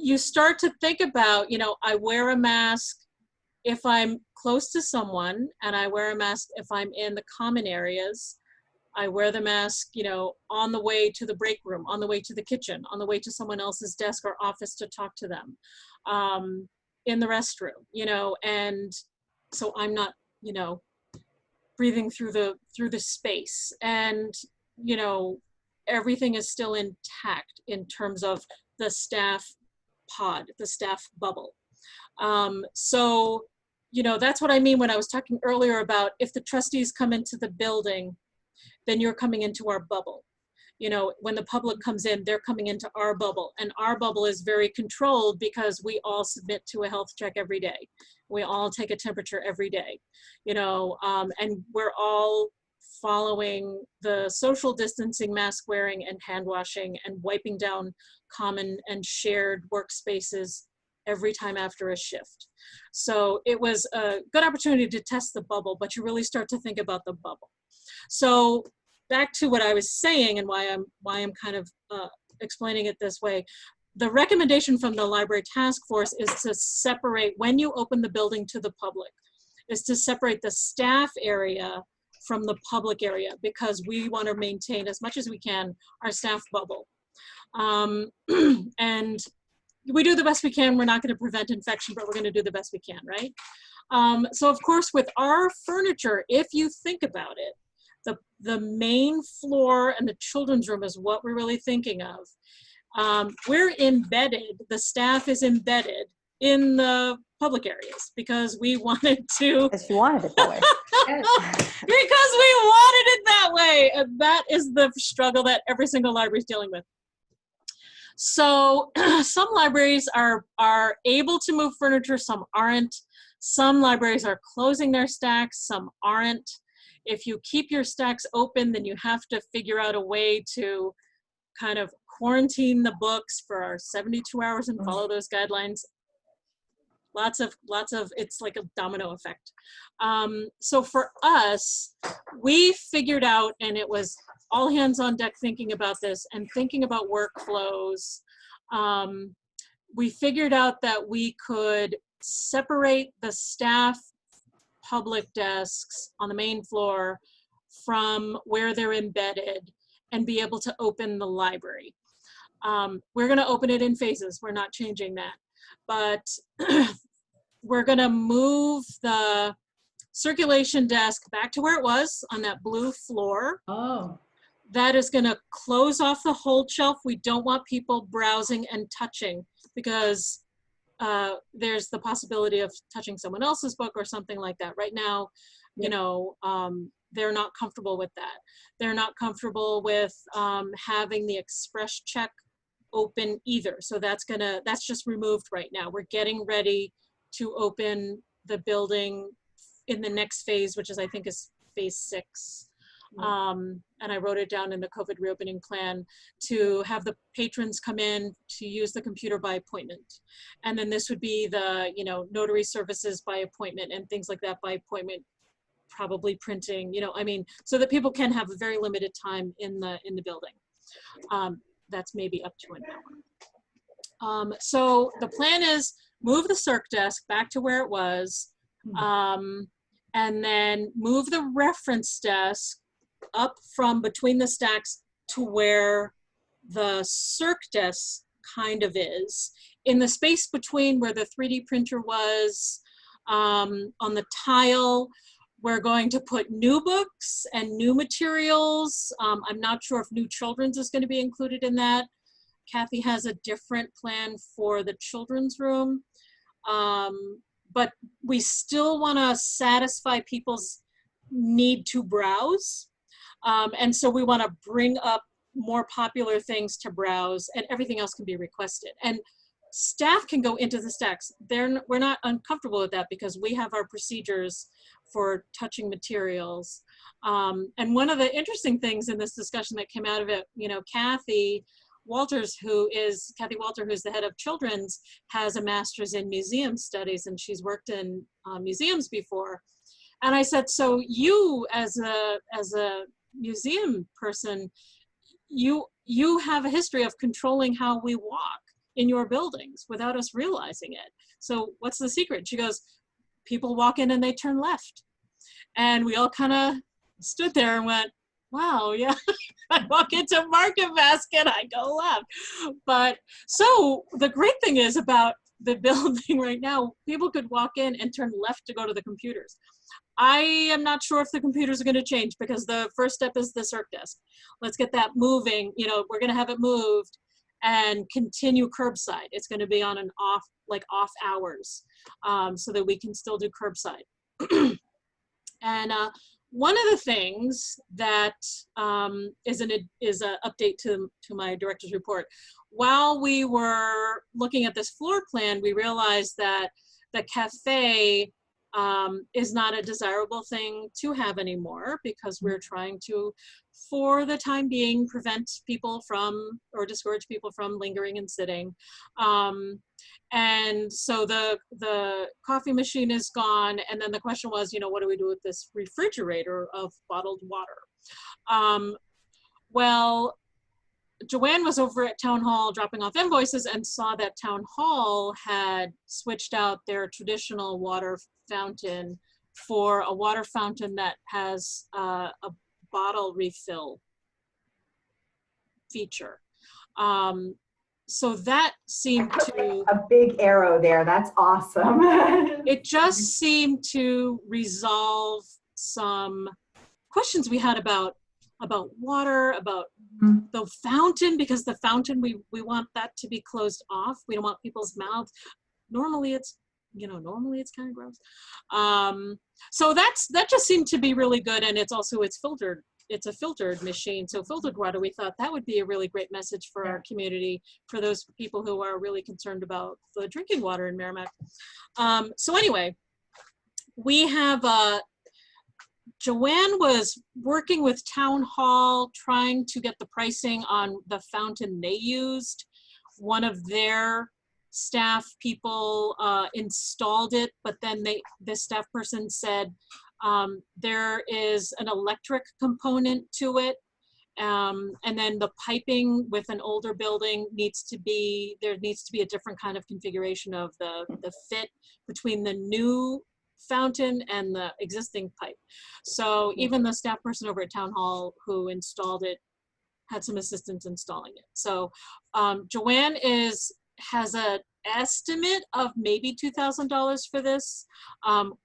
you start to think about, I wear a mask if I'm close to someone, and I wear a mask if I'm in the common areas. I wear the mask, on the way to the break room, on the way to the kitchen, on the way to someone else's desk or office to talk to them, in the restroom, and so I'm not, breathing through the space, and, everything is still intact in terms of the staff pod, the staff bubble. So, that's what I mean when I was talking earlier about if the trustees come into the building, then you're coming into our bubble. When the public comes in, they're coming into our bubble, and our bubble is very controlled because we all submit to a health check every day. We all take a temperature every day, and we're all following the social distancing, mask wearing, and hand washing, and wiping down common and shared workspaces every time after a shift. So it was a good opportunity to test the bubble, but you really start to think about the bubble. So back to what I was saying, and why I'm kind of explaining it this way. The recommendation from the library task force is to separate, when you open the building to the public, is to separate the staff area from the public area, because we want to maintain as much as we can our staff bubble. And we do the best we can. We're not going to prevent infection, but we're going to do the best we can, right? So of course, with our furniture, if you think about it, the main floor and the children's room is what we're really thinking of. We're embedded, the staff is embedded in the public areas because we wanted to. Because you wanted it that way. Because we wanted it that way. And that is the struggle that every single library is dealing with. So some libraries are able to move furniture, some aren't. Some libraries are closing their stacks, some aren't. If you keep your stacks open, then you have to figure out a way to kind of quarantine the books for 72 hours and follow those guidelines. Lots of, it's like a domino effect. So for us, we figured out, and it was all hands on deck thinking about this and thinking about workflows. We figured out that we could separate the staff public desks on the main floor from where they're embedded and be able to open the library. We're going to open it in phases. We're not changing that. But we're going to move the circulation desk back to where it was on that blue floor. Oh, That is going to close off the hold shelf. We don't want people browsing and touching because there's the possibility of touching someone else's book or something like that. Right now, you know, they're not comfortable with that. They're not comfortable with having the express check open either. So that's just removed right now. We're getting ready to open the building in the next phase, which is, I think, is phase 6. And I wrote it down in the COVID reopening plan to have the patrons come in to use the computer by appointment. And then this would be the, you know, notary services by appointment and things like that by appointment, probably printing, you know, I mean, so that people can have a very limited time in the building. That's maybe up to an hour. So the plan is move the circ desk back to where it was, and then move the reference desk up from between the stacks to where the circ desk kind of is, in the space between where the 3D printer was. On the tile, we're going to put new books and new materials. I'm not sure if new children's is going to be included in that. Kathy has a different plan for the children's room. But we still want to satisfy people's need to browse. And so we want to bring up more popular things to browse, and everything else can be requested. And staff can go into the stacks. We're not uncomfortable with that because we have our procedures for touching materials. And one of the interesting things in this discussion that came out of it, you know, Kathy Walter, who's the head of children's, has a master's in museum studies, and she's worked in museums before. And I said, so you as a museum person, you have a history of controlling how we walk in your buildings without us realizing it. So what's the secret? She goes, people walk in and they turn left. And we all kind of stood there and went, wow, yeah. I walk into Market Basket, I go left. But so the great thing is about the building right now, people could walk in and turn left to go to the computers. I am not sure if the computers are going to change because the first step is the circ desk. Let's get that moving. You know, we're going to have it moved and continue curbside. It's going to be on an off hours, so that we can still do curbside. And one of the things that is an update to my director's report. While we were looking at this floor plan, we realized that the cafe is not a desirable thing to have anymore because we're trying to, for the time being, prevent people from, or discourage people from lingering and sitting. And so the coffee machine is gone. And then the question was, you know, what do we do with this refrigerator of bottled water? Well, Joanne was over at Town Hall dropping off invoices and saw that Town Hall had switched out their traditional water fountain for a water fountain that has a bottle refill feature. So that seemed to— a big arrow there. That's awesome. it just seemed to resolve some questions we had about water, about the fountain, because the fountain, we want that to be closed off. We don't want people's mouths. Normally it's kind of gross. So that just seemed to be really good. And it's filtered. It's a filtered machine. So filtered water, we thought that would be a really great message for our community, for those people who are really concerned about the drinking water in Merrimack. So anyway, we have, Joanne was working with Town Hall, trying to get the pricing on the fountain they used. One of their staff people installed it, but then the staff person said there is an electric component to it, And then the piping with an older building needs to be, there needs to be a different kind of configuration of the fit between the new fountain and the existing pipe. So even the staff person over at Town Hall who installed it had some assistance installing it. So Joanne has a estimate of maybe $2,000 for this.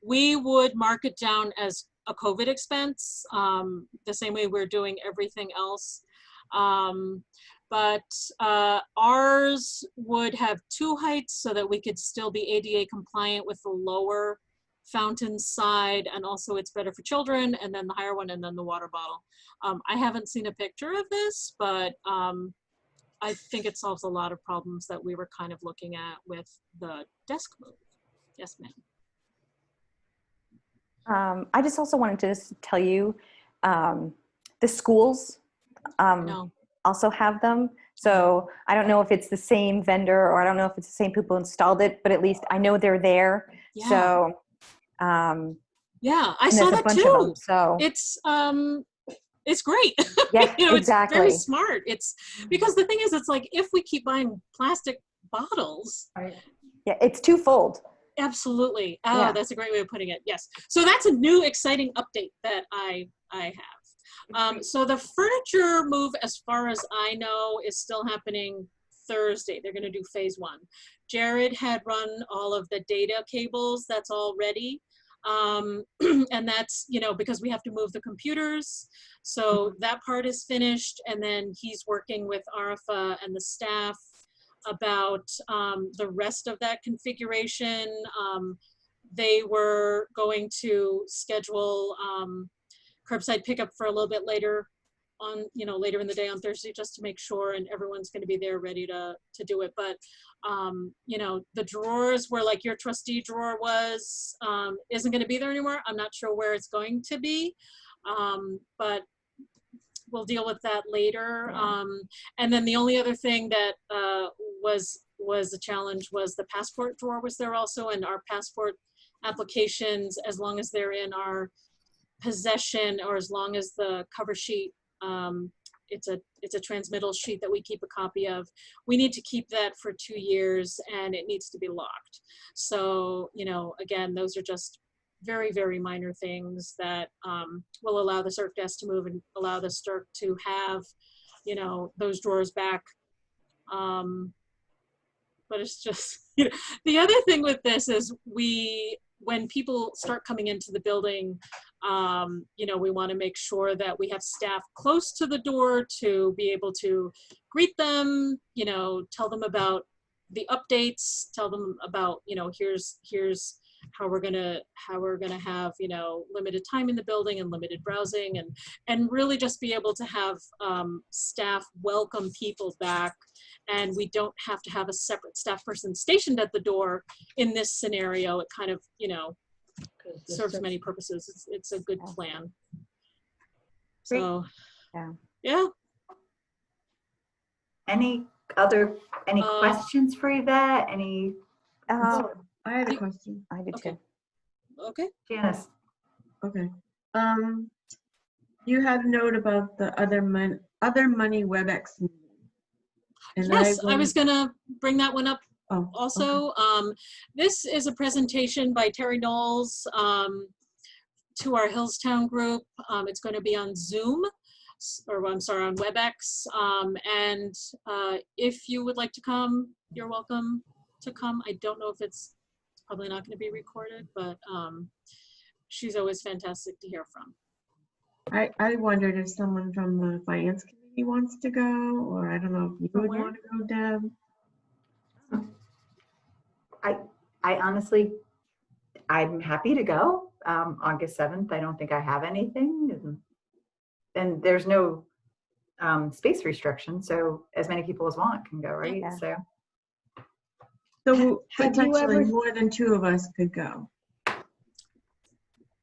We would mark it down as a COVID expense, the same way we're doing everything else. But ours would have 2 heights so that we could still be ADA compliant with the lower fountain side, and also it's better for children, and then the higher one, and then the water bottle. I haven't seen a picture of this, but I think it solves a lot of problems that we were kind of looking at with the desk move. Yes, ma'am. I just also wanted to just tell you, the schools No. also have them. So I don't know if it's the same vendor, or I don't know if it's the same people who installed it, but at least I know they're there. Yeah. So Yeah, I and saw there's a that bunch of too. them, so it's great. yeah, You know, exactly. it's very smart. It's because the thing is, it's like if we keep buying plastic bottles. Yeah, it's twofold. Absolutely. Oh, Yeah. that's a great way of putting it. Yes. So that's a new exciting update that I have. So the furniture move, as far as I know, is still happening Thursday. They're going to do phase 1. Jared had run all of the data cables. That's all ready. And that's, you know, because we have to move the computers. So that part is finished. And then he's working with Arifa and the staff about the rest of that configuration. They were going to schedule curbside pickup for a little bit later on, you know, later in the day on Thursday, just to make sure, and everyone's going to be there ready to do it. But you know, the drawers where like your trustee drawer was isn't going to be there anymore. I'm not sure where it's going to be, but we'll deal with that later. And then the only other thing that was a challenge was the passport drawer was there also, and our passport applications, as long as they're in our possession, or as long as the cover sheet, it's a transmittal sheet that we keep a copy of. We need to keep that for 2 years, and it needs to be locked. So, you know, again, those are just very, very minor things that will allow the circ desk to move and allow the circ to have, you know, those drawers back. But it's just, you know, the other thing with this is when people start coming into the building, you know, we want to make sure that we have staff close to the door to be able to greet them, you know, tell them about the updates, tell them about, you know, here's how we're gonna have, you know, limited time in the building and limited browsing, and really just be able to have staff welcome people back, and we don't have to have a separate staff person stationed at the door in this scenario. It kind of, you know, serves many purposes. It's a good plan. So yeah. Any questions for Yvette? Any? I had a question. I did too. Okay. Janice. Okay. You had a note about the other money WebEx meeting. And Yes, I was gonna bring that one up also. Okay. This is a presentation by Terry Knowles to our Hillstown group. It's going to be on Zoom, or I'm sorry, on WebEx. And if you would like to come, you're welcome to come. I don't know if it's probably not going to be recorded, but she's always fantastic to hear from. I wondered if someone from the finance committee wants to go, or I don't know if you would want to go, Deb. I honestly, I'm happy to go. August 7th, I don't think I have anything. And there's no space restriction, so as many people as want can go, right? Yeah. So Have you potentially ever- more than 2 of us could go.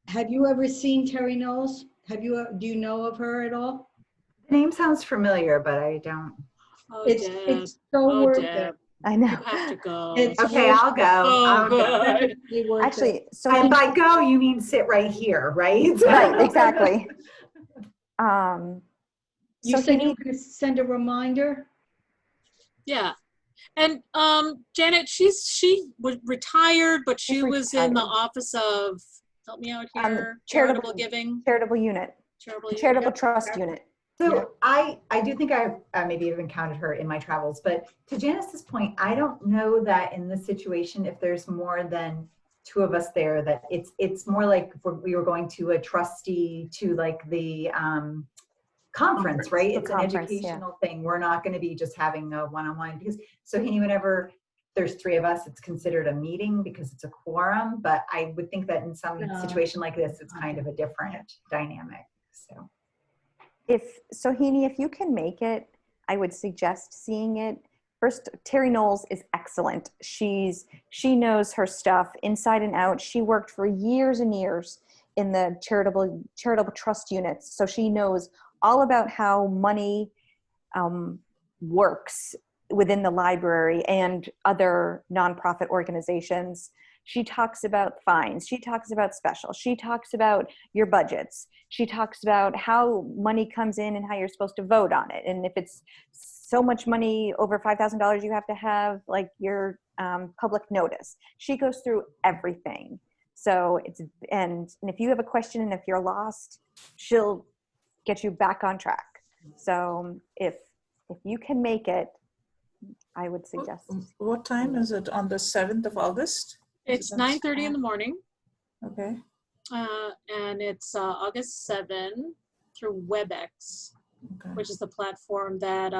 Have you ever seen Terry Knowles? Do you know of her at all? The name sounds familiar, but I don't. Oh, It's Deb. so Oh, worth Deb. it. I know. You have to go. It's Okay, worth I'll go. Oh, I'll go. God. Really worth it. Actually, so And by go, you mean sit right here, right? right, exactly. You So said he you were going to send a reminder? Yeah. And Janet, she was retired, but she She's was in the retired. office of, help me out here, charitable charitable giving, charitable unit, charitable charitable unit. trust unit. So I do think I've maybe even encountered her in my travels, but to Janice's point, I don't know that in this situation, if there's more than two of us there, that it's more like if we were going to a trustee to like the conference, right? The It's an conference, yeah. educational thing. We're not going to be just having a one-on-one because so whenever there's three of us, it's considered a meeting because it's a quorum. But I would think that in some situation like this, it's kind of a different dynamic. So. If Sohini, if you can make it, I would suggest seeing it. First, Terry Knowles is excellent. She knows her stuff inside and out. She worked for years and years in the charitable trust units, so she knows all about how money works within the library and other nonprofit organizations. She talks about fines. She talks about specials. She talks about your budgets. She talks about how money comes in and how you're supposed to vote on it. And if it's so much money over $5,000, you have to have like your public notice. She goes through everything. So and if you have a question and if you're lost, she'll get you back on track. So if you can make it, I would suggest. What time is it on the 7th of August? It's 9:30 in the morning. Okay. And it's August 7 through WebEx, Okay. which is the platform that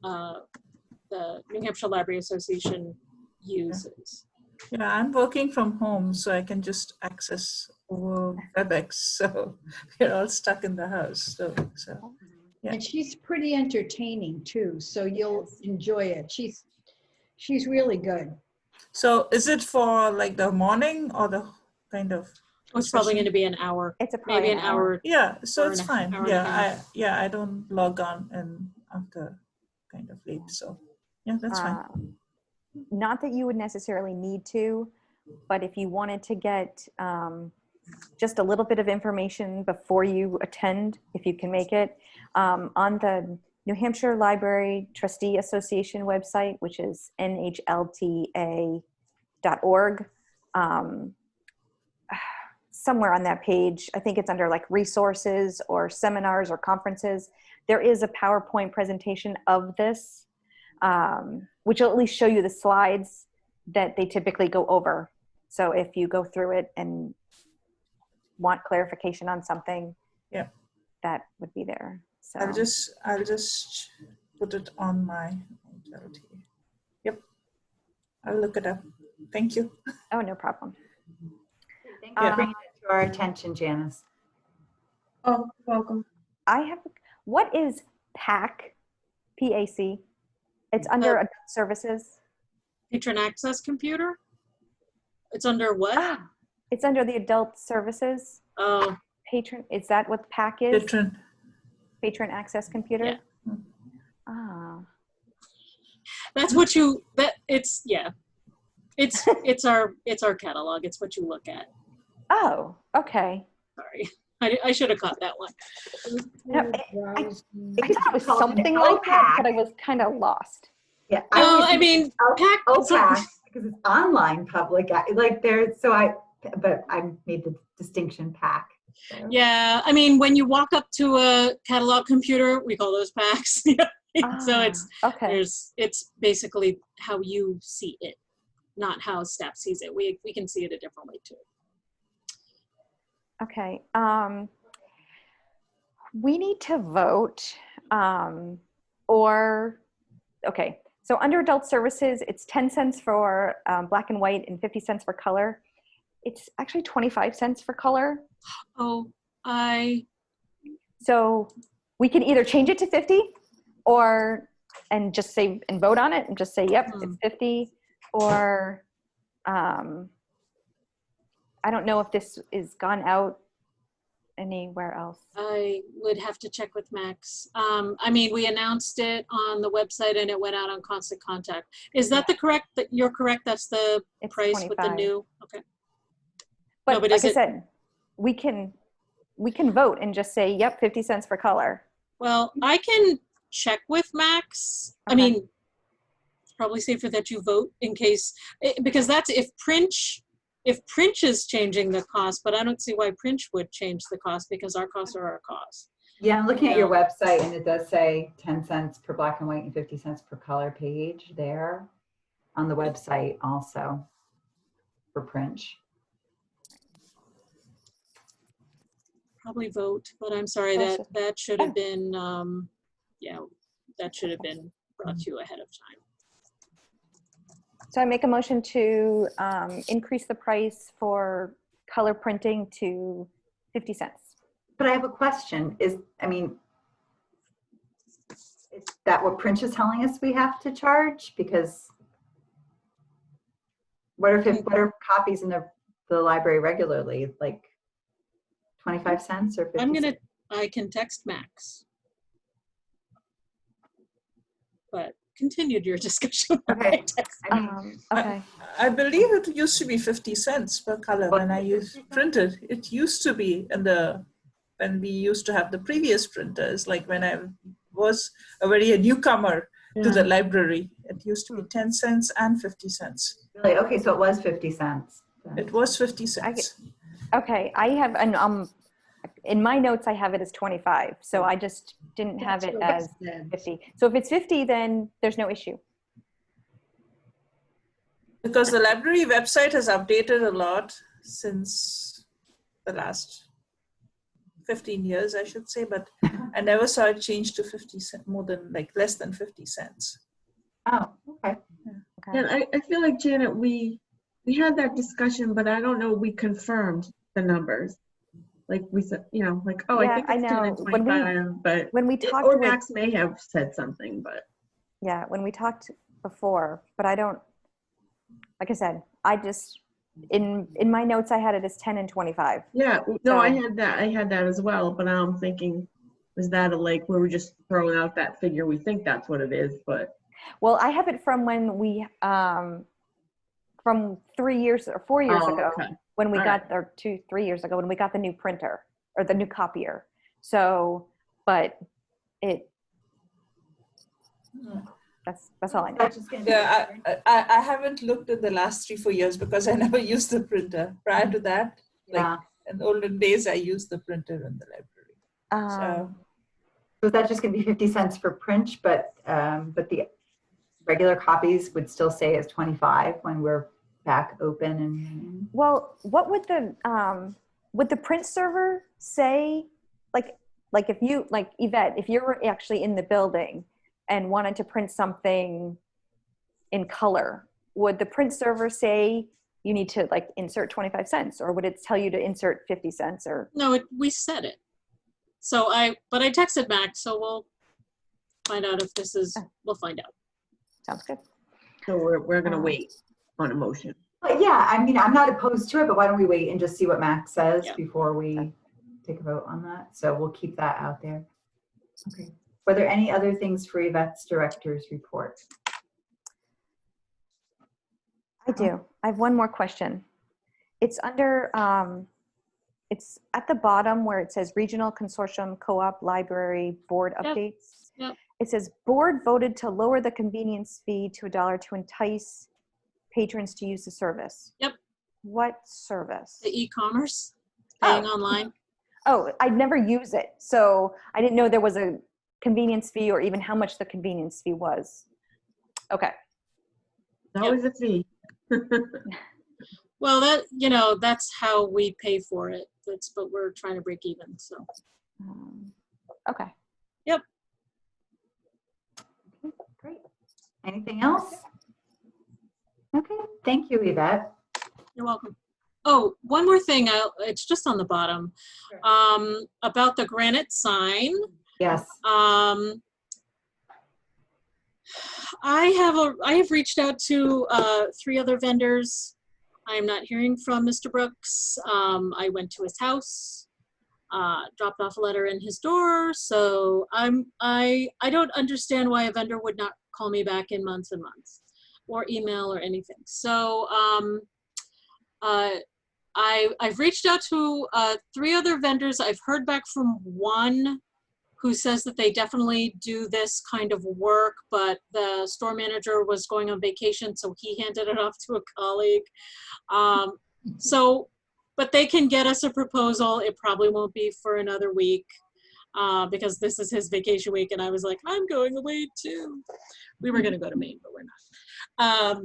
the New Hampshire Library Association uses. Yeah, I'm working from home, so I can just access over WebEx. So we're all stuck in the house. So yeah. And she's pretty entertaining too, so you'll enjoy it. She's really good. So is it for like the morning or the kind of? Oh, it's probably session? going to be an hour, It's maybe an hour. Yeah, so Hour it's and a- fine. hour and a half. I don't log on and after kind of late, so yeah, that's fine. Not that you would necessarily need to, but if you wanted to get just a little bit of information before you attend, if you can make it, on the New Hampshire Library Trustee Association website, which is nhlta.org. Somewhere on that page, I think it's under like resources or seminars or conferences, there is a PowerPoint presentation of this, which will at least show you the slides that they typically go over. So if you go through it and want clarification on something, Yeah, that would be there. So I'll just put it on my Untitled. Yep, I'll look it up. Thank you. oh, no problem. Thanks for bringing it to our attention, Janice. Oh, welcome. What is PAC? PAC? It's under Adult Services. Patron access computer? It's under what? It's under the Adult Services. Oh, Patron, is that what PAC is? Patron. Patron Access Computer? Yeah. Ah. It's our catalog. It's what you look at. Oh, okay. Sorry. I should have caught that one. No, I thought it was something called like that, OPAC. but I was kind of lost. Yeah. No, I mean, PAC. OPAC, because it's online public, like there's, but I made the distinction PAC. So. Yeah, I mean, when you walk up to a catalog computer, we call those PACs. So okay. it's basically how you see it, not how staff sees it. We can see it a different way too. Okay. We need to vote okay. So under adult services, it's 10 cents for black and white and 50 cents for color. It's actually 25 cents for color. Oh, So we can either change it to 50 and just say, and vote on it and just say, yep, it's 50, or I don't know if this is gone out anywhere else. I would have to check with Max. I mean, we announced it on the website and it went out on Constant Contact. Is that you're correct? That's the It's price 25. with the new, okay. But, No, but like is I it- said, we can vote and just say, yep, 50 cents for color, Well, I can check with Max. I Okay. mean, it's probably safer that you vote in case, because that's if Print is changing the cost, but I don't see why Print would change the cost because our costs are our costs. Yeah, I'm looking at your Yeah. website and it does say 10 cents per black and white and 50 cents per color page there on the website also for print. Probably vote, but I'm sorry, That's that should have been, yeah, that should have been brought to you ahead of time. So I make a motion to increase the price for color printing to 50 cents. But I have a question. Is that what Print is telling us we have to charge? Because what are copies in the library regularly? Like 25 cents or 50 cents? I can text Max. But continued your discussion. Okay. Okay. I believe it used to be 50 cents per color when I printed. It used to be when we used to have the previous printers, like when I was a newcomer to the library. It used to be 10 cents and 50 cents. Really? Okay, so it was 50 cents. It was 50 cents. Okay, I have in my notes I have it as 25, so I just didn't have it as 50. So if it's 50, then there's no issue. Because the library website has updated a lot since the last 15 years, I should say, but I never saw it change to 50 cents, less than 50 cents. Oh, okay. Okay. And I feel like, Janet, we had that discussion, but I don't know, we confirmed the numbers. Like we said, like, oh, Yeah, I think I it's 10 and know. 25, but When we talked or with, Max may have said something, but. yeah, when we talked before, but I don't, like I said, I just, in my notes I had it as 10 and 25. Yeah, no, I So- had that as well, but now I'm thinking, is that we were just throwing out that figure, we think that's what it is, but. Well, I have it from when we, from 3 years or 4 years Oh, ago, okay. when we All got, or 3 years ago, when we got the new printer or the new copier. So, but that's all I know. That's just gonna be- Yeah, I haven't looked at the last 3-4 years because I never used the printer. Prior to that, Yeah. in the olden days, I used the printer in the library. So So is that just gonna be 50 cents for print, but the regular copies would still say it's 25 when we're back open and. Well, what would the print server say? Like if you, like Yvette, if you're actually in the building and wanted to print something in color, would the print server say you need to insert 25 cents, or would it tell you to insert 50 cents or? No, we said it. So but I texted Max, so we'll find out if this is, we'll find out. Sounds good. So we're gonna wait on a motion. But yeah, I'm not opposed to it, but why don't we wait and just see what Max says Yeah. before we take a vote on that? So we'll keep that out there. Okay. Were there any other things for Yvette's director's report? I do. I have one more question. It's under, it's at the bottom where it says Regional Consortium Co-op Library Board Yep. Updates. Yep. It says board voted to lower the convenience fee to $1 to entice patrons to use the service. Yep. What service? The e-commerce, paying online. Oh, I'd never use it. So I didn't know there was a convenience fee or even how much the convenience fee was. Okay. It's always a fee. Well, that's how we pay for it. But we're trying to break even, so. Okay. Yep. Great. Anything else? Okay. Thank you, Yvette. You're welcome. Oh, one more thing. It's just on the bottom. About the granite sign. Yes. I have reached out to 3 other vendors. I am not hearing from Mr. Brooks. I went to his house, dropped off a letter in his door. So I don't understand why a vendor would not call me back in months and months, or email or anything. So I've reached out to 3 other vendors. I've heard back from one who says that they definitely do this kind of work, but the store manager was going on vacation, so he handed it off to a colleague. But they can get us a proposal. It probably won't be for another week because this is his vacation week, and I was like, I'm going away too. We were gonna go to Maine, but we're not.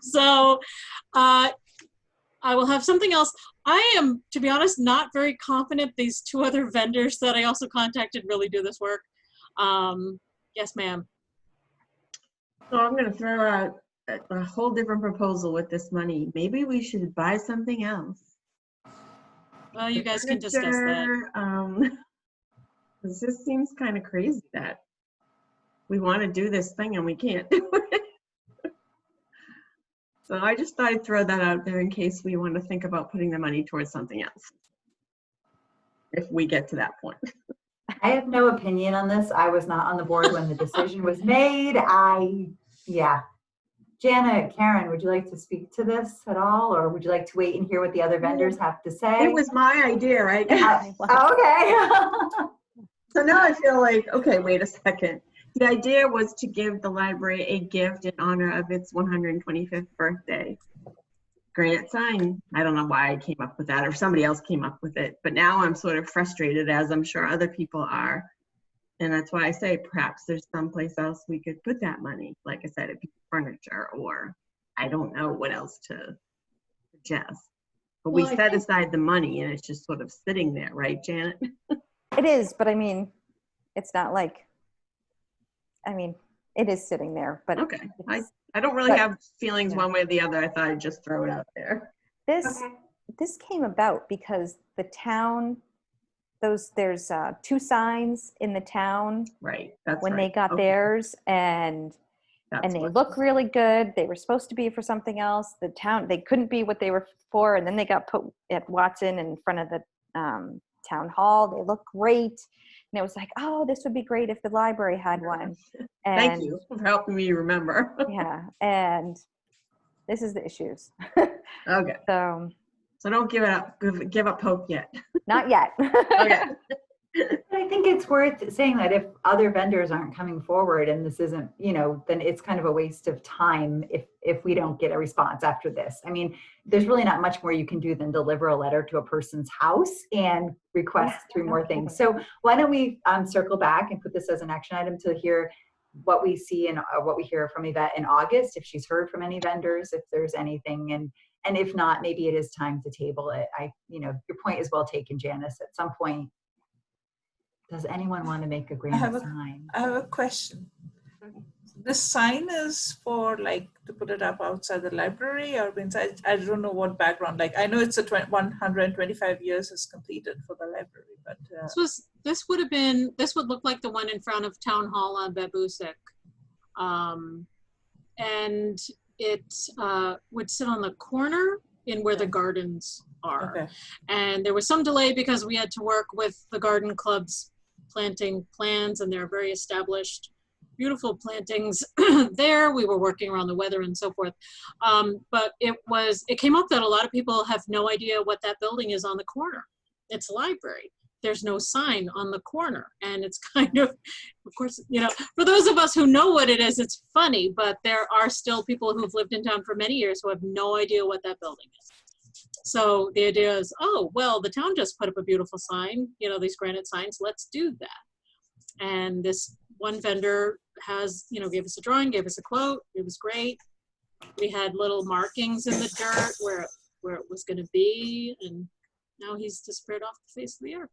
So I will have something else. I am, to be honest, not very confident these two other vendors that I also contacted really do this work. Yes, ma'am. So I'm going to throw out a whole different proposal with this money. Maybe we should buy something else. Well, you guys can discuss that. This just seems kind of crazy that we want to do this thing and we can't do it. So I just thought I'd throw that out there in case we want to think about putting the money towards something else, if we get to that point. I have no opinion on this. I was not on the board when the decision was made. Yeah. Jana, Karen, would you like to speak to this at all? Or would you like to wait and hear what the other vendors have to say? It was my idea, right? Okay. So now I feel like, okay, wait a second. The idea was to give the library a gift in honor of its 125th birthday. Granite sign. I don't know why I came up with that, or somebody else came up with it, but now I'm sort of frustrated, as I'm sure other people are. And that's why I say perhaps there's someplace else we could put that money. Like I said, it'd be furniture, or I don't know what else to suggest. But we set aside the money and it's just sort of sitting there, right, Janet? It is, but I mean, it's not like, I mean, it is sitting there, but okay. I don't really have feelings one way or the other. I thought I'd just throw it out there. This came about because the town, there's 2 signs in the town. Right. That's when right. they got theirs, and they look really good. They were supposed to be for something else. The town, they couldn't be what they were for, and then they got put at Watson in front of the town hall. They look great. And it was like, oh, this would be great if the library had one. And thank you for helping me remember. Yeah, and this is the issues. Okay. So don't give it up. Give up hope yet. Not yet. Okay. I think it's worth saying that if other vendors aren't coming forward and this isn't, then it's kind of a waste of time if we don't get a response after this. I mean, there's really not much more you can do than deliver a letter to a person's house and request 3 more things. So why don't we circle back and put this as an action item to hear what we see and what we hear from Yvette in August, if she's heard from any vendors, if there's anything, and if not, maybe it is time to table it. Your point is well taken, Janice. At some point, does anyone want to make a granite sign? I have a question. This sign is for to put it up outside the library or inside? I don't know what background. I know it's 125 years is completed for the library, but this would look like the one in front of Town Hall on Babusick, and it would sit on the corner in where the gardens are. Okay. And there was some delay because we had to work with the garden club's planting plans, and they're very established, beautiful plantings there. We were working around the weather and so forth. But it came up that a lot of people have no idea what that building is on the corner. It's a library. There's no sign on the corner. And it's kind of course, for those of us who know what it is, it's funny, but there are still people who've lived in town for many years who have no idea what that building is. So the idea is, oh, well, the town just put up a beautiful sign, these granite signs, let's do that. And this one vendor gave us a drawing, gave us a quote. It was great. We had little markings in the dirt where it was going to be, and now he's disappeared off the face of the earth.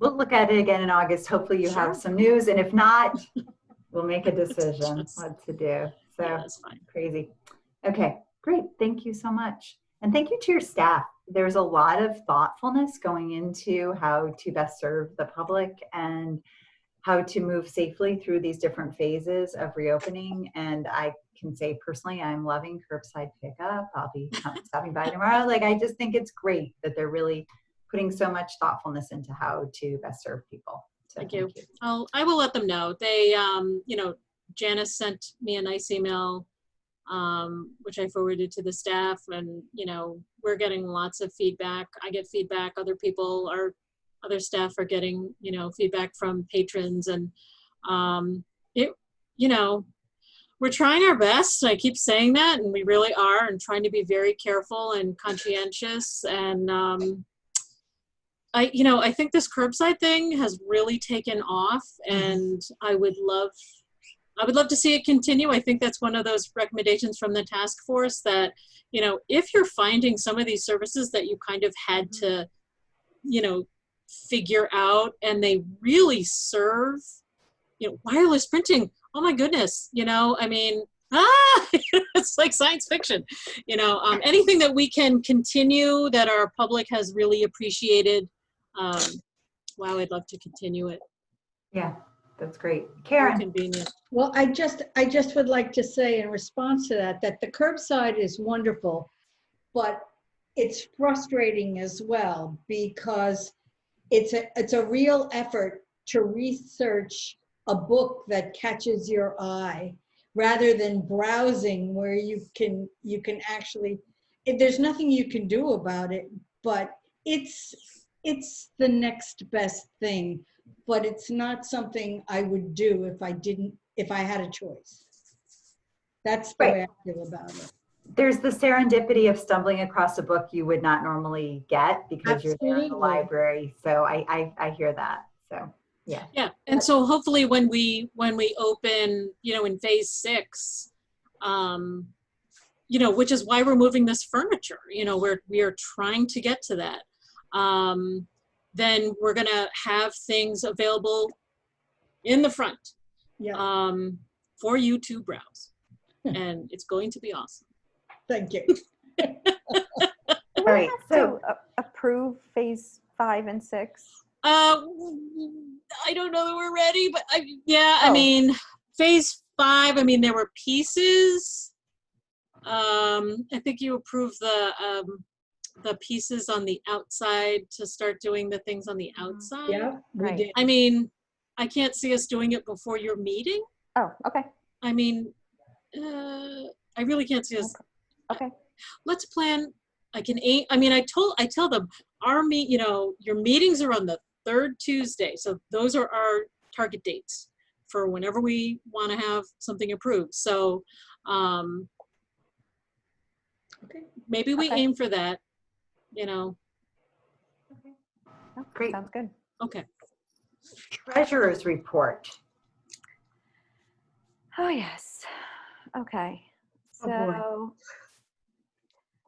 We'll look at it again in August. Hopefully you have some news, and if not, we'll make a decision what to do. So yeah, that's fine. Crazy. Okay, great. Thank you so much. And thank you to your staff. There's a lot of thoughtfulness going into how to best serve the public and how to move safely through these different phases of reopening. And I can say personally, I'm loving curbside pickup. I'll be stopping by tomorrow. I just think it's great that they're really putting so much thoughtfulness into how to best serve people. So thank you. I will let them know. They, Janice sent me a nice email which I forwarded to the staff, and, you know, we're getting lots of feedback. I get feedback, other staff are getting, you know, feedback from patrons, and you know, we're trying our best. I keep saying that, and we really are, and trying to be very careful and conscientious. And I think this curbside thing has really taken off, and I would love to see it continue. I think that's one of those recommendations from the task force that, you know, if you're finding some of these services that you kind of had to, you know, figure out, and they really serve, you know, wireless printing. Oh my goodness, you know, I mean, it's like science fiction, you know, anything that we can continue that our public has really appreciated. Wow, I'd love to continue it. Yeah, that's great. Very Karen. convenient. Well, I just would like to say in response to that the curbside is wonderful, but it's frustrating as well, because it's a real effort to research a book that catches your eye, rather than browsing where you can actually, there's nothing you can do about it, but it's the next best thing. But it's not something I would do if I had a choice. That's the way I feel about it. There's the serendipity of stumbling across a book you would not normally get because you're there in the Absolutely. library. So I hear that. So yeah. Yeah, and so hopefully when we open, you know, in phase 6, you know, which is why we're moving this furniture, you know, we are trying to get to that. Then we're gonna have things available in the front, Yeah. for you to browse, and it's going to be awesome. Thank you. All right. So approve phase 5 and 6. I don't know that we're ready, but I Oh. mean, phase 5, I mean, there were pieces. I think you approved the pieces on the outside to start doing the things on the outside. Yeah, we Right. did. I mean, I can't see us doing it before your meeting. Oh, okay. I mean, I really can't see us. Okay. Let's plan. I tell them you know, your meetings are on the 3rd Tuesday. So those are our target dates for whenever we want to have something approved. So Okay. maybe we Okay. aim for that, you know. Oh, Great. Sounds good. Okay. treasurer's report. Oh, yes. Okay. Oh, boy.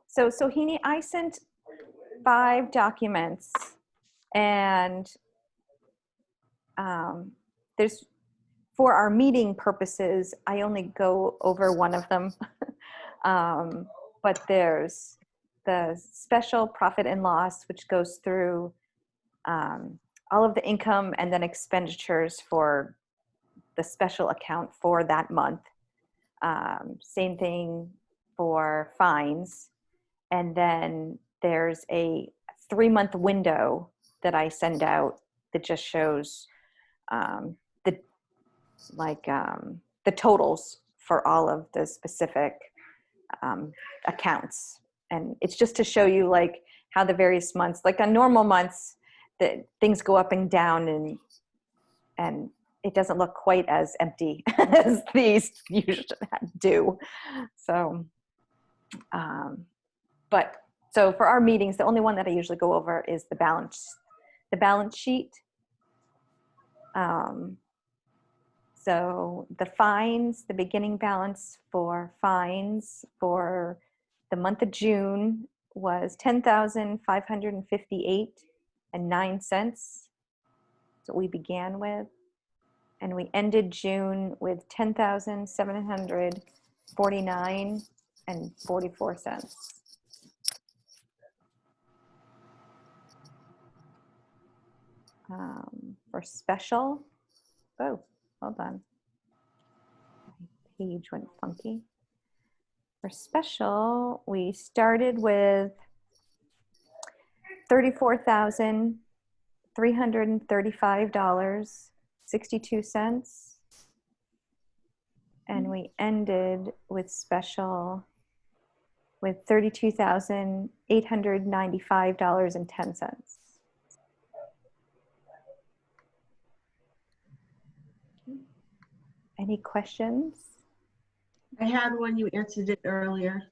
So Sohini, I sent 5 documents, and there's, for our meeting purposes, I only go over one of them. But there's the special profit and loss, which goes through all of the income and then expenditures for the special account for that month. Same thing for fines. And then there's a 3-month window that I send out that just shows the totals for all of the specific accounts. And it's just to show you like how the various months, like on normal months, that things go up and down, and it doesn't look quite as empty as these usually do. So, so for our meetings, the only one that I usually go over is the balance sheet. So the fines, the beginning balance for fines for the month of June was $10,558.09. That's what we began with. And we ended June with $10,749.44. For special, oh, hold on. My page went funky. For special, we started with $34,335.62. And we ended with special with $32,895.10. Any questions? I had one, you answered it earlier.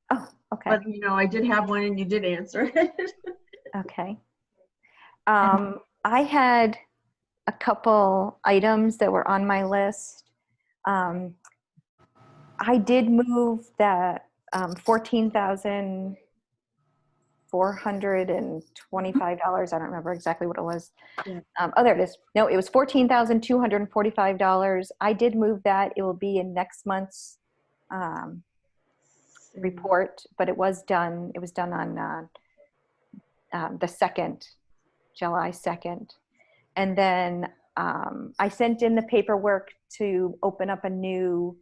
Oh, okay. But you know, I did have one and you did answer it. Okay. I had a couple items that were on my list. I did move that $14,425. I don't remember exactly what it was. Yeah. Oh, there it is. No, it was $14,245. I did move that. It will be in next month's report, but it was done. It was done on the 2nd, July 2nd. And then I sent in the paperwork to open up a new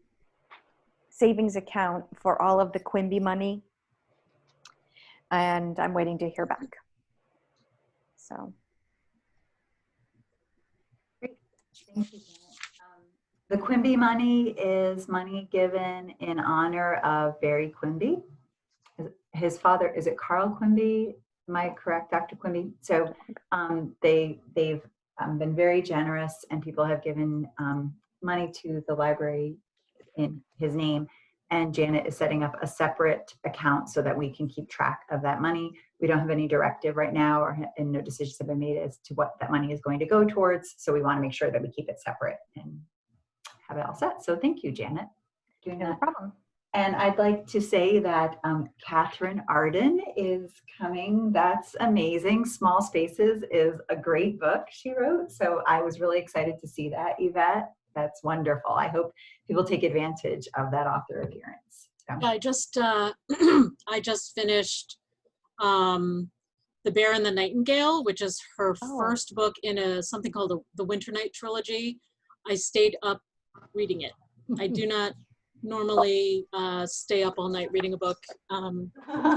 savings account for all of the Quimby money. And I'm waiting to hear back. So. Great. Thank you, Janet. The Quimby money is money given in honor of Barry Quimby. His father, is it Carl Quimby? Am I correct, Dr. Quimby? So they've been very generous, and people have given money to the library in his name. And Janet is setting up a separate account so that we can keep track of that money. We don't have any directive right now, and no decisions have been made as to what that money is going to go towards. So we want to make sure that we keep it separate and have it all set. So thank you, Janet, for doing No that. problem. And I'd like to say that Catherine Arden is coming. That's amazing. Small Spaces is a great book she wrote. So I was really excited to see that, Yvette. That's wonderful. I hope people take advantage of that author appearance. So. Yeah, I just finished The Bear and the Nightingale, which is her first book in something called the Winter Night trilogy. I stayed up reading it. I do not normally stay up all night reading a book.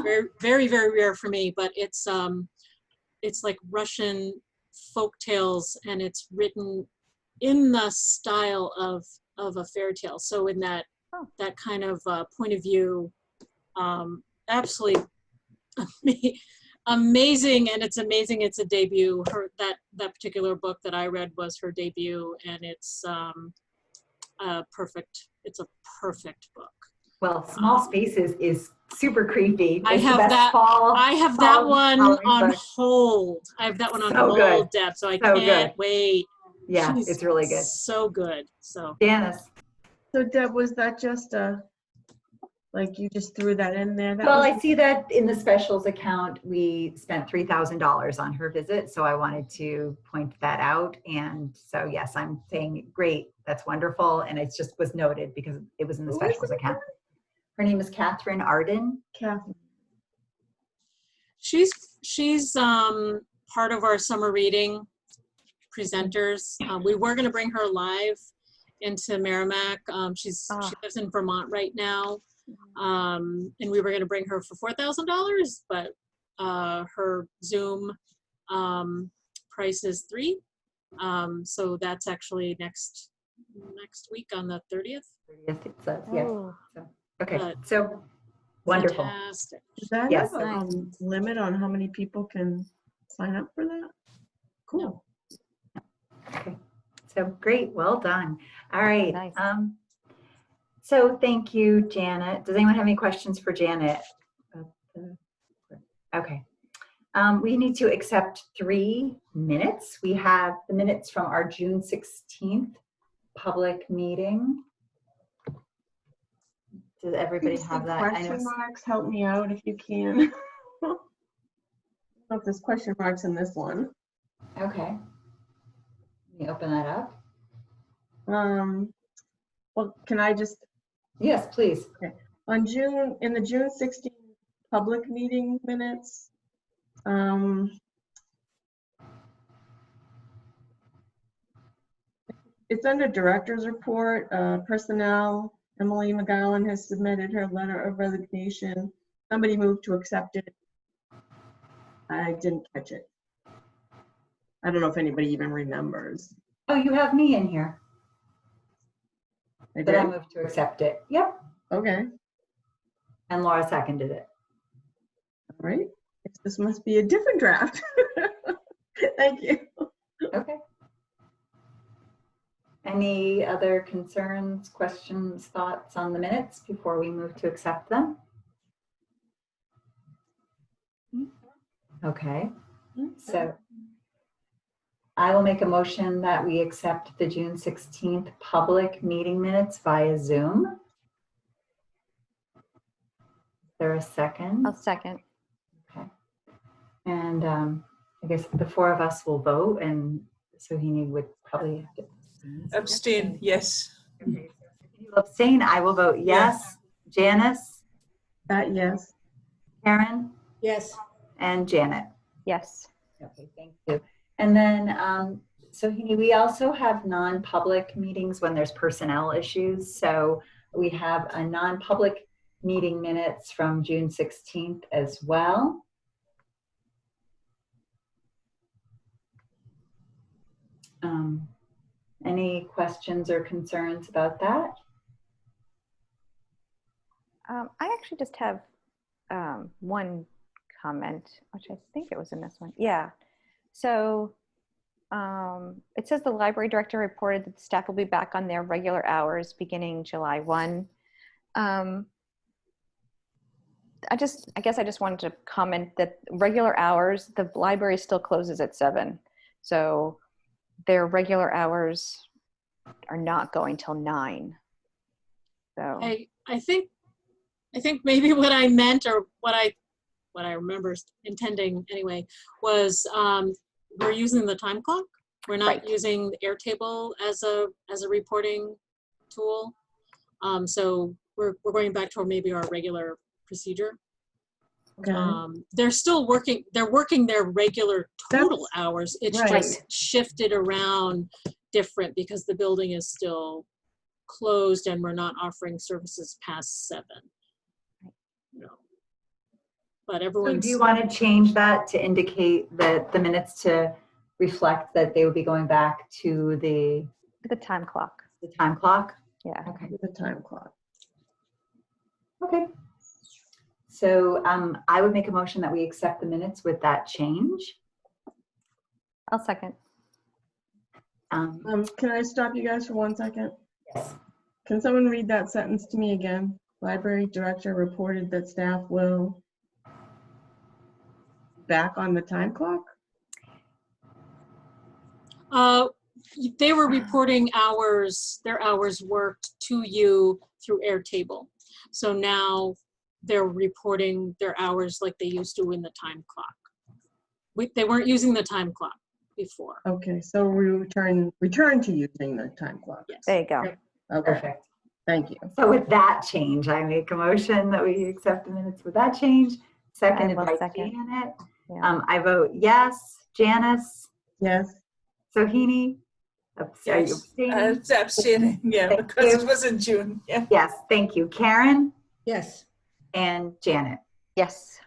Very, very, very rare for me, but it's like Russian folk tales, and it's written in the style of a fairy tale. So in that kind of point of view, absolutely amazing. And it's amazing. It's a debut. That particular book that I read was her debut, and it's perfect. It's a perfect book. Well, Small Spaces is super creepy. I have that one on hold. I have that one on hold, Deb, so I can't wait. Yeah, it's really good. So good. So Janice. So Deb, was that just like you just threw that in there? Well, I see that in the specials account, we spent $3,000 on her visit. So I wanted to point that out. And so, yes, I'm saying, great, that's wonderful. And it just was noted because it was in the specials account. Her name is Catherine Arden. Catherine. She's part of our summer reading presenters. We were going to bring her live into Merrimack. She lives in Vermont right now. And we were going to bring her for $4,000, but her Zoom price is $3,000. So that's actually next week on the 30th. Okay, so wonderful. Fantastic. Does that have a limit on how many people can sign up for that? Cool. No. Okay, so great, well done. All right. Nice. So thank you, Janet. Does anyone have any questions for Janet? Okay. We need to accept 3 minutes. We have the minutes from our June 16th public meeting. Does everybody have that? Question marks, help me out if you can. I don't know if there's question marks in this one. Okay. Let me open that up. Well, can I just? Yes, please. Okay. In the June 16th public meeting minutes, it's under director's report, personnel. Emily McGowan has submitted her letter of resignation. Somebody moved to accept it. I didn't catch it. I don't know if anybody even remembers. Oh, you have me in here. I But I did? moved to accept it. Yep. Okay, And Laura seconded it. all right. This must be a different draft. Thank you. Okay. Any other concerns, questions, thoughts on the minutes before we move to accept them? Okay. So I will make a motion that we accept the June 16th public meeting minutes via Zoom. Is there a second? I'll second. Okay. And I guess the four of us will vote, and Sohini would probably have to Abstain, yes. Okay, so if you abstain, I will vote yes. Janice, Yes. Karen, Yes. and Janet. Yes. Okay, thank you. And then, Sohini, we also have non-public meetings when there's personnel issues. So we have a non-public meeting minutes from June 16th as well. Any questions or concerns about that? I actually just have one comment, which I think it was in this one. Yeah. So it says the library director reported that the staff will be back on their regular hours beginning July 1. I guess I just wanted to comment that regular hours, the library still closes at 7. So their regular hours are not going till 9. So I think maybe what I meant, or what I remember intending anyway, was we're using the time clock. We're not Right. using the Airtable as a reporting tool. So we're going back to maybe our regular procedure. Okay. They're still working. They're working their regular total hours. It's right. just shifted around different because the building is still closed and we're not offering services past 7. No. But So everyone's. do you want to change that to indicate that the minutes to reflect that they would be going back to the time clock. time clock? Yeah. Okay. The time clock. Okay. So I would make a motion that we accept the minutes with that change. I'll second. Can I stop you guys for 1 second? Yes. Can someone read that sentence to me again? Library director reported that staff will back on the time clock? They were reporting their hours worked to you through Airtable. So now they're reporting their hours like they used to in the time clock. They weren't using the time clock before. Okay, so we return to using the time clock. Yes. There you go. Okay, Perfect. thank you. So with that change, I make a motion that we accept the minutes with that change. Seconded will by second. Janet. Yeah. I vote yes. Janice, Yes. Sohini, are you Yes. abstaining? It's abstaining, yeah, Thank because you. it was in June. Yeah. Yes, thank you. Karen Yes. and Janet. Yes.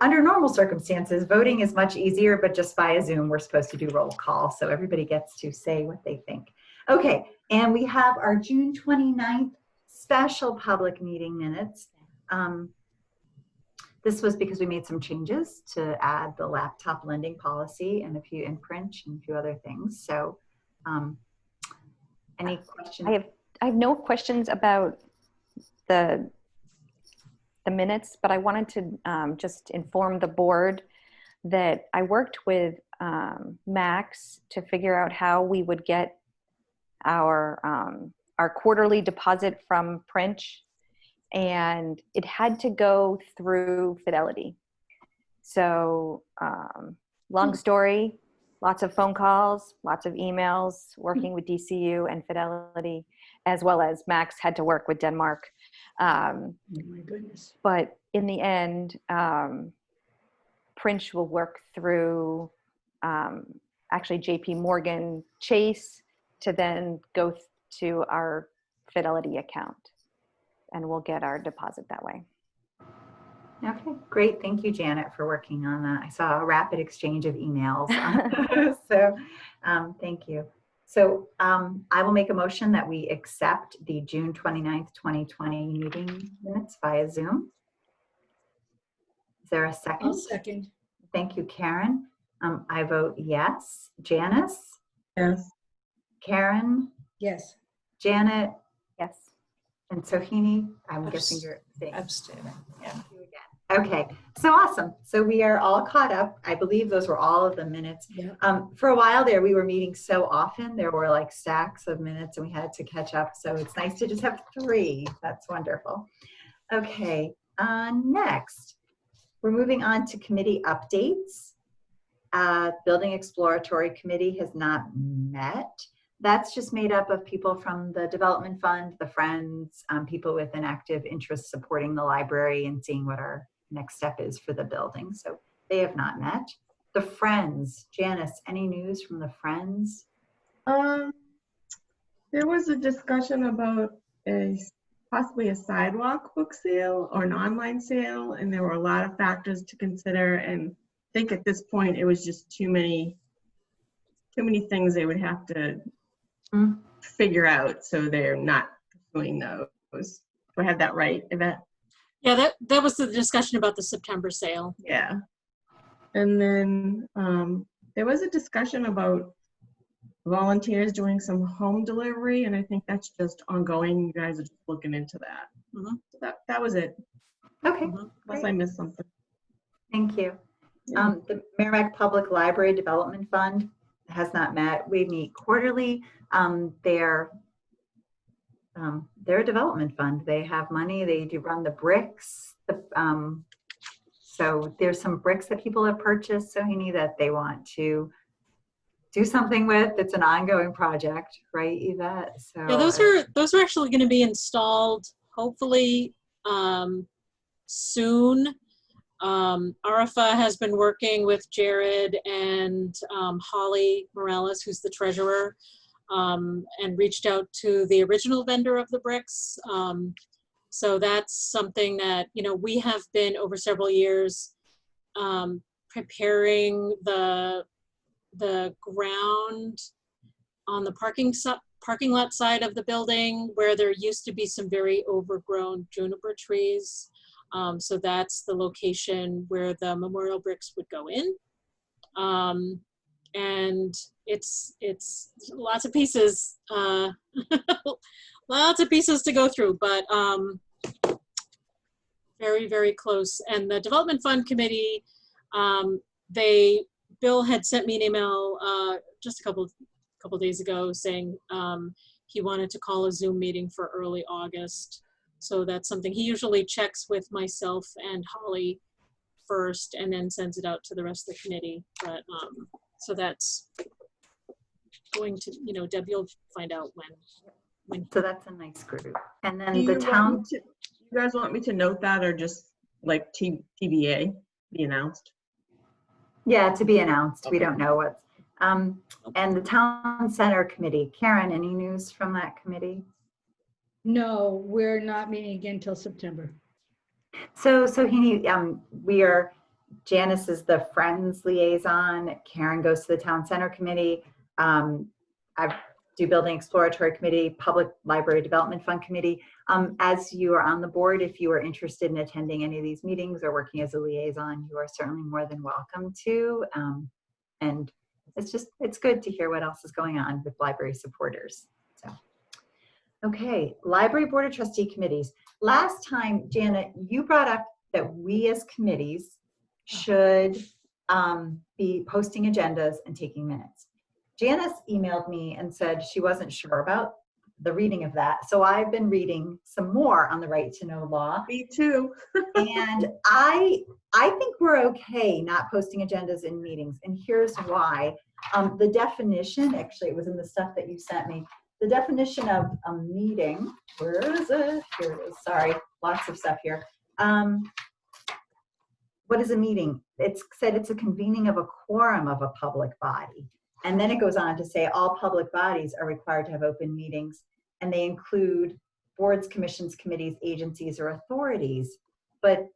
Under normal circumstances, voting is much easier, but just via Zoom, we're supposed to do roll call. So everybody gets to say what they think. Okay, and we have our June 29th special public meeting minutes. This was because we made some changes to add the laptop lending policy and a few in print and a few other things. So any questions? I have no questions about the minutes, but I wanted to just inform the board that I worked with Max to figure out how we would get our quarterly deposit from Princh, and it had to go through Fidelity. So long story, lots of phone calls, lots of emails, working with DCU and Fidelity, as well as Max had to work with Denmark. Oh my goodness. But in the end, Princh will work through actually JP Morgan Chase to then go to our Fidelity account, and we'll get our deposit that way. Okay, great. Thank you, Janet, for working on that. I saw a rapid exchange of emails. So thank you. So I will make a motion that we accept the June 29th, 2020 meeting minutes via Zoom. Is there a I'll second? second. Thank you, Karen. I vote yes. Janice? Yes. Karen? Yes. Janet? Yes. And Sohini? I'm guessing you're saying. Abstaining. Yeah. You again. Okay, so awesome. So we are all caught up. I believe those were all of the minutes. Yeah. For a while there, we were meeting so often. There were like stacks of minutes and we had to catch up. So it's nice to just have 3. That's wonderful. Okay, next, we're moving on to committee updates. Building Exploratory Committee has not met. That's just made up of people from the Development Fund, the Friends, people with an active interest supporting the library and seeing what our next step is for the building. So they have not met. The Friends, Janice, any news from the Friends? There was a discussion about possibly a sidewalk book sale or an online sale, and there were a lot of factors to consider. And I think at this point it was just too many things they would have to figure out, so they're not pursuing those. Do I have that right, Yvette? Yeah, that was the discussion about the September sale. Yeah. And then there was a discussion about volunteers doing some home delivery, and I think that's just ongoing. You guys are just looking into that. Mhm. So that was it. Okay, Unless I missed something. thank you. Yeah. The Merrimack Public Library Development Fund has not met. We meet quarterly. They're a development fund. They have money. They do run the bricks. So there's some bricks that people have purchased, Sohini, that they want to do something with. It's an ongoing project, right, Yvette? So Yeah, those are actually going to be installed hopefully soon. Arafa has been working with Jared and Holly Morales, who's the treasurer, and reached out to the original vendor of the bricks. So that's something that, we have been over several years preparing the ground on the parking lot side of the building where there used to be some very overgrown juniper trees. So that's the location where the memorial bricks would go in. And it's lots of pieces, lots of pieces to go through, but very, very close. And the Development Fund Committee, Bill had sent me an email just a couple days ago saying he wanted to call a Zoom meeting for early August. So that's something he usually checks with myself and Holly first and then sends it out to the rest of the committee. But so that's going to, Deb, you'll find out when. So that's a nice group. And then Do the you town. you guys want me to note that, or just like TBA be announced? Yeah, to be announced. We Okay. don't know what's. And the Town Center Committee. Karen, any news from that committee? No, we're not meeting again till September. So Janice is the Friends liaison. Karen goes to the Town Center Committee. I do Building Exploratory Committee, Public Library Development Fund Committee. As you are on the board, if you are interested in attending any of these meetings or working as a liaison, you are certainly more than welcome to. And it's good to hear what else is going on with library supporters. So, okay, Library Board of Trustee committees. Last time, Janet, you brought up that we as committees should be posting agendas and taking minutes. Janice emailed me and said she wasn't sure about the reading of that. So I've been reading some more on the right to know law. Me too. And I think we're okay not posting agendas in meetings. And here's why. The definition, actually it was in the stuff that you sent me, the definition of a meeting, where is it? Here it is, sorry, lots of stuff here. What is a meeting? It's said it's a convening of a quorum of a public body. And then it goes on to say all public bodies are required to have open meetings, and they include boards, commissions, committees, agencies, or authorities. But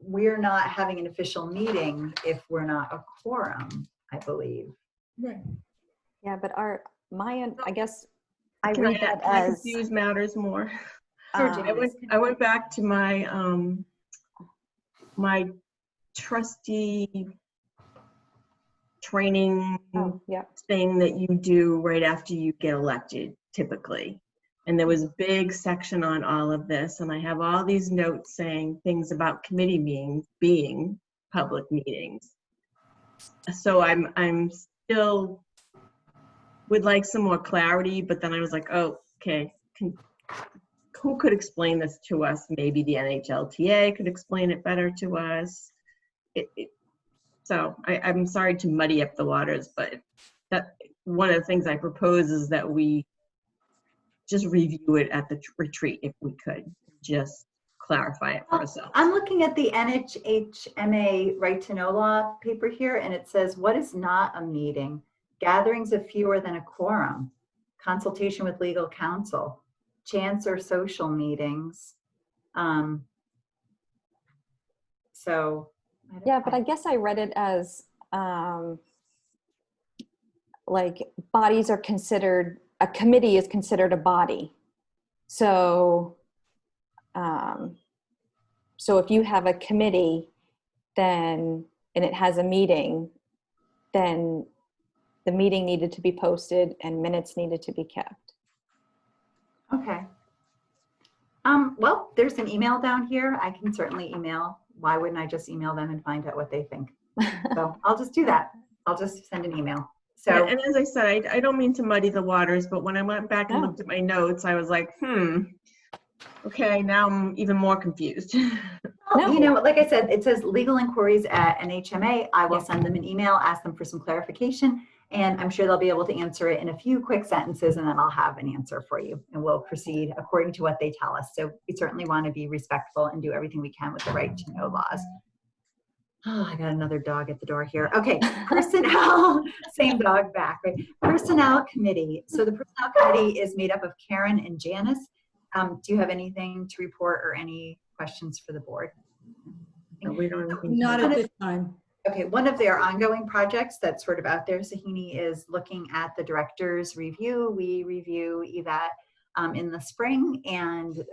we're not having an official meeting if we're not a quorum, I believe. Right. Yeah, but I guess I Can read that can I as confuse matters more? Sure, um, Janice. I went back to my my trustee training oh, yeah. thing that you do right after you get elected, typically. And there was a big section on all of this, and I have all these notes saying things about committee meetings being public meetings. So I'm still would like some more clarity, but then I was like, oh, okay, who could explain this to us? Maybe the NHLTA could explain it better to us. So I'm sorry to muddy up the waters, but that one of the things I propose is that we just review it at the retreat if we could, just clarify it for ourselves. I'm looking at the NHHMA Right to Know Law paper here, and it says, what is not a meeting? Gatherings of fewer than a quorum, consultation with legal counsel, chance or social meetings. So. Yeah, but I guess I read it as like bodies are considered, a committee is considered a body. So, so if you have a committee, then, and it has a meeting, then the meeting needed to be posted and minutes needed to be kept. Okay. Well, there's an email down here. I can certainly email. Why wouldn't I just email them and find out what they think? So I'll just do that. I'll just send an email. So, yeah, and as I said, I don't mean to muddy the waters, but when I went back and looked at my notes, I was like, okay, now I'm even more confused. well, you know, like I said, it says legal inquiries at NHMA. I will send them an email, ask them for some clarification, and I'm sure they'll be able to answer it in a few quick sentences, and then I'll have an answer for you, and we'll proceed according to what they tell us. So we certainly want to be respectful and do everything we can with the right to know laws. Oh, I got another dog at the door here. Okay, personnel, same dog back, right? Personnel committee. So the personnel committee is made up of Karen and Janice. Do you have anything to report or any questions for the board? No, we don't have anything. Not at this time. Okay, one of their ongoing projects that's sort of out there, Sahini, is looking at the director's review. We review EVAT in the spring, and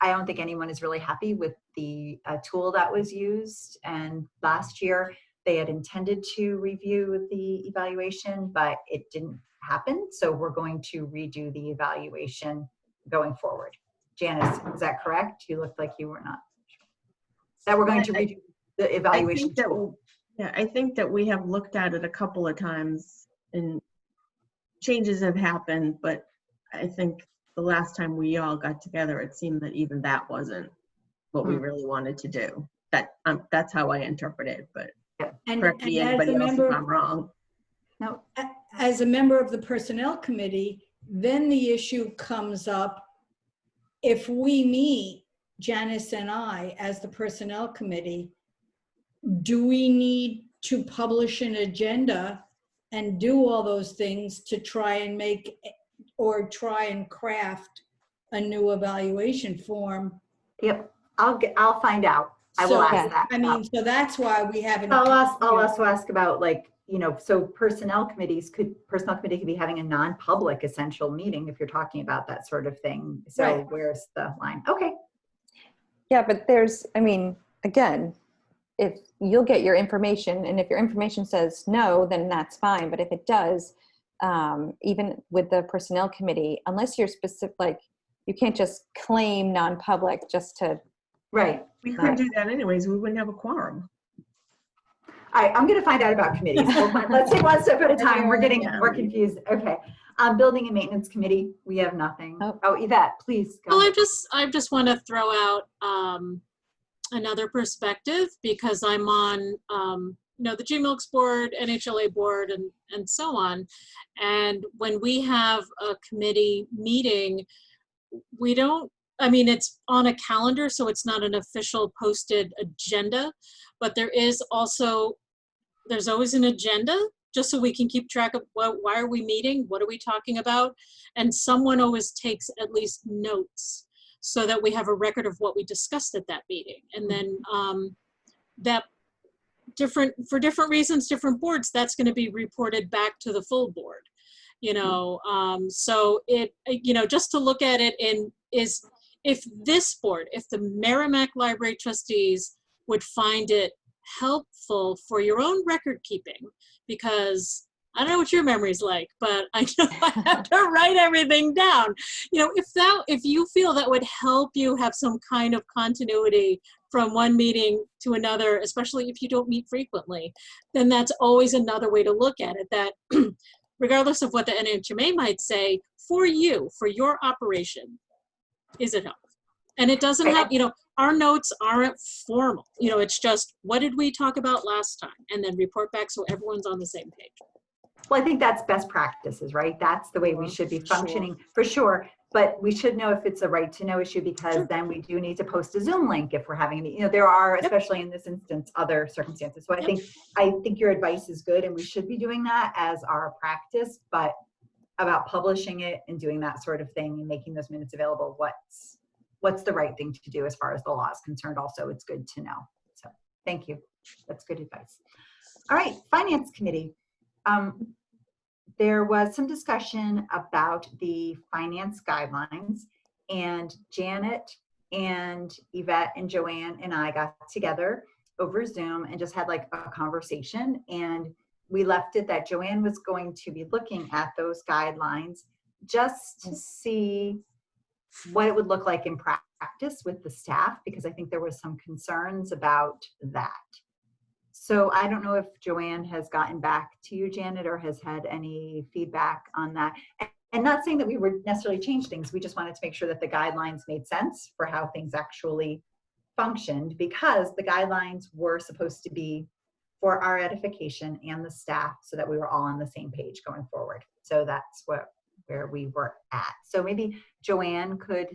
I don't think anyone is really happy with the tool that was used. And last year, they had intended to review the evaluation, but it didn't happen. So we're going to redo the evaluation going forward. Janice, is that correct? You looked like you were not sure. That we're going to redo the evaluation tool. Yeah, I think that we have looked at it a couple of times and changes have happened, but I think the last time we all got together, it seemed that even that wasn't what we really wanted to do. That's how I interpret it, but correct me, anybody else if I'm wrong. No. As a member of the personnel committee, then the issue comes up, if we meet, Janice and I, as the personnel committee, do we need to publish an agenda and do all those things to try and make or try and craft a new evaluation form? Yep, I'll find out. I will ask that. I mean, so that's why we haven't. I'll also ask about, like, you know, so personnel committee could be having a non-public essential meeting if you're talking about that sort of thing. So Right. Where's the line? Okay. Yeah, but there's, I mean, again, if you'll get your information, and if your information says no, then that's fine. But if it does, even with the personnel committee, unless you're specific, like, you can't just claim non-public just to. Right. We could do that anyways. We wouldn't have a quorum. All right, I'm going to find out about committees. Let's take one step at a time. We're getting more confused. Okay. Building and maintenance committee, we have nothing. Oh, Yvette, please go. Well, I just want to throw out another perspective, because I'm on you know, the GMILKS board, NHLA board, and so on. And when we have a committee meeting, we don't, I mean, it's on a calendar, so it's not an official posted agenda, but there's always an agenda, just so we can keep track of why are we meeting, what are we talking about, and someone always takes at least notes so that we have a record of what we discussed at that meeting. And then for different reasons, different boards, that's going to be reported back to the full board. you know, so it, you know, just to look at it in is, if this board, if the Merrimack Library trustees would find it helpful for your own record keeping, because I don't know what your memory's like, but I know I have to write everything down. You know, if you feel that would help you have some kind of continuity from one meeting to another, especially if you don't meet frequently, then that's always another way to look at it, that regardless of what the NHMA might say, for you, for your operation, is it helpful? And it doesn't have, you know, our notes aren't formal. You know, it's just, what did we talk about last time? And then report back so everyone's on the same page. Well, I think that's best practices, right? That's the way we should be functioning for sure. But we should know if it's a right to know issue, because then we do need to post a Zoom link if we're having any, you know, there are, especially in this instance, other circumstances. So I think your advice is good, and we should be doing that as our practice, but about publishing it and doing that sort of thing and making those minutes available, what's the right thing to do as far as the law is concerned also, it's good to know. So thank you. That's good advice. All right, Finance Committee. There was some discussion about the finance guidelines, and Janet and Yvette and Joanne and I got together over Zoom and just had like a conversation, and we left it that Joanne was going to be looking at those guidelines just to see what it would look like in practice with the staff, because I think there was some concerns about that. So I don't know if Joanne has gotten back to you, Janet, or has had any feedback on that. And not saying that we would necessarily change things. We just wanted to make sure that the guidelines made sense for how things actually functioned, because the guidelines were supposed to be for our edification and the staff, so that we were all on the same page going forward. So that's where we were at. So maybe Joanne could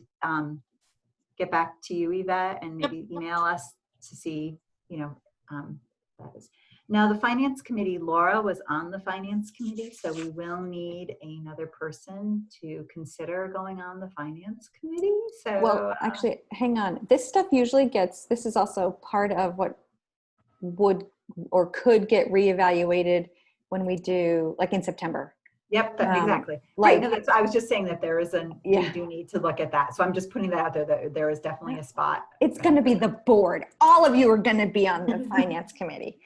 get back to you, Yvette, and maybe email us to see, you know, that is. Now the Finance Committee, Laura was on the Finance Committee, so we will need another person to consider going on the Finance Committee. So well, actually, hang on. This stuff usually gets, this is also part of what would or could get reevaluated when we do, like in September. Yep, exactly. Like, right. No, I was just saying that there is we do need to look at that. So I'm just putting that out there, that there is definitely a spot. It's going to be the board. All of you are going to be on the Finance Committee.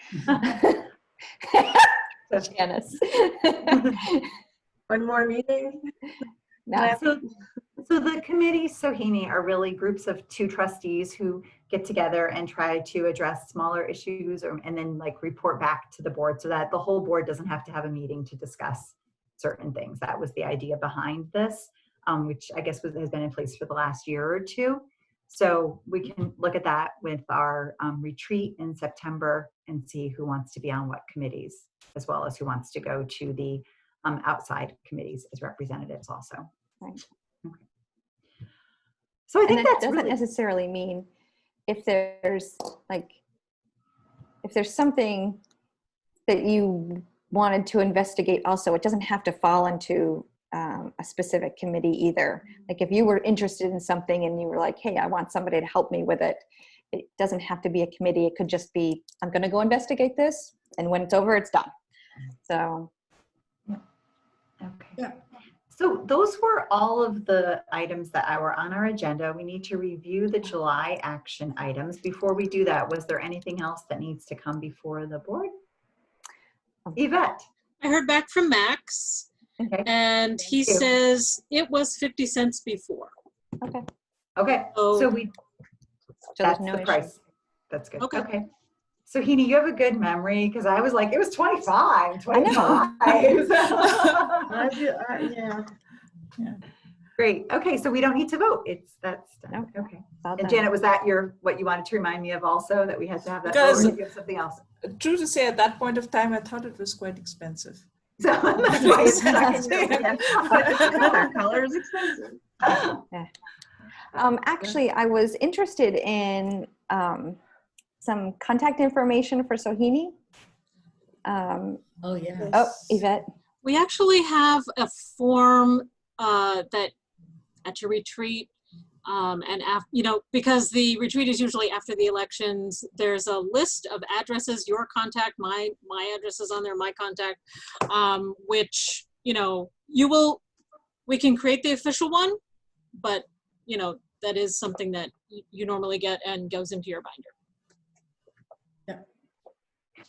Janice. One more meeting? No. So the committee, Sohini, are really groups of 2 trustees who get together and try to address smaller issues, and then like report back to the board, so that the whole board doesn't have to have a meeting to discuss certain things. That was the idea behind this, which I guess has been in place for the last year or 2. So we can look at that with our retreat in September and see who wants to be on what committees, as well as who wants to go to the outside committees as representatives also. Right. Okay. So I think that that's doesn't really necessarily mean if there's something that you wanted to investigate also, it doesn't have to fall into a specific committee either. Like if you were interested in something and you were like, hey, I want somebody to help me with it, it doesn't have to be a committee. It could just be, I'm going to go investigate this, and when it's over, it's done. So. Okay. Yeah. So those were all of the items that were on our agenda. We need to review the July action items. Before we do that, was there anything else that needs to come before the board? Yvette. I heard back from Max, and he says it was 50 cents before. Okay. Okay. So that's the price. That's good. Okay. So Heaney, you have a good memory, because I was like, it was 25. Yeah. Great. Okay, so we don't need to vote. That's done. Nope. Okay. Well And done. Janet, was that what you wanted to remind me of also, that we had to have that Because- vote, or do you have something else? True to say, at that point of time, I thought it was quite expensive. So that's why it's stuck in your head. That color is expensive. Actually, I was interested in some contact information for Sohini. Oh, yeah. Oh, Yvette. We actually have a form that at your retreat, and after, you know, because the retreat is usually after the elections, there's a list of addresses, your contact, my address is on there, my contact, which, you know, we can create the official one, but that is something that you normally get and goes into your binder.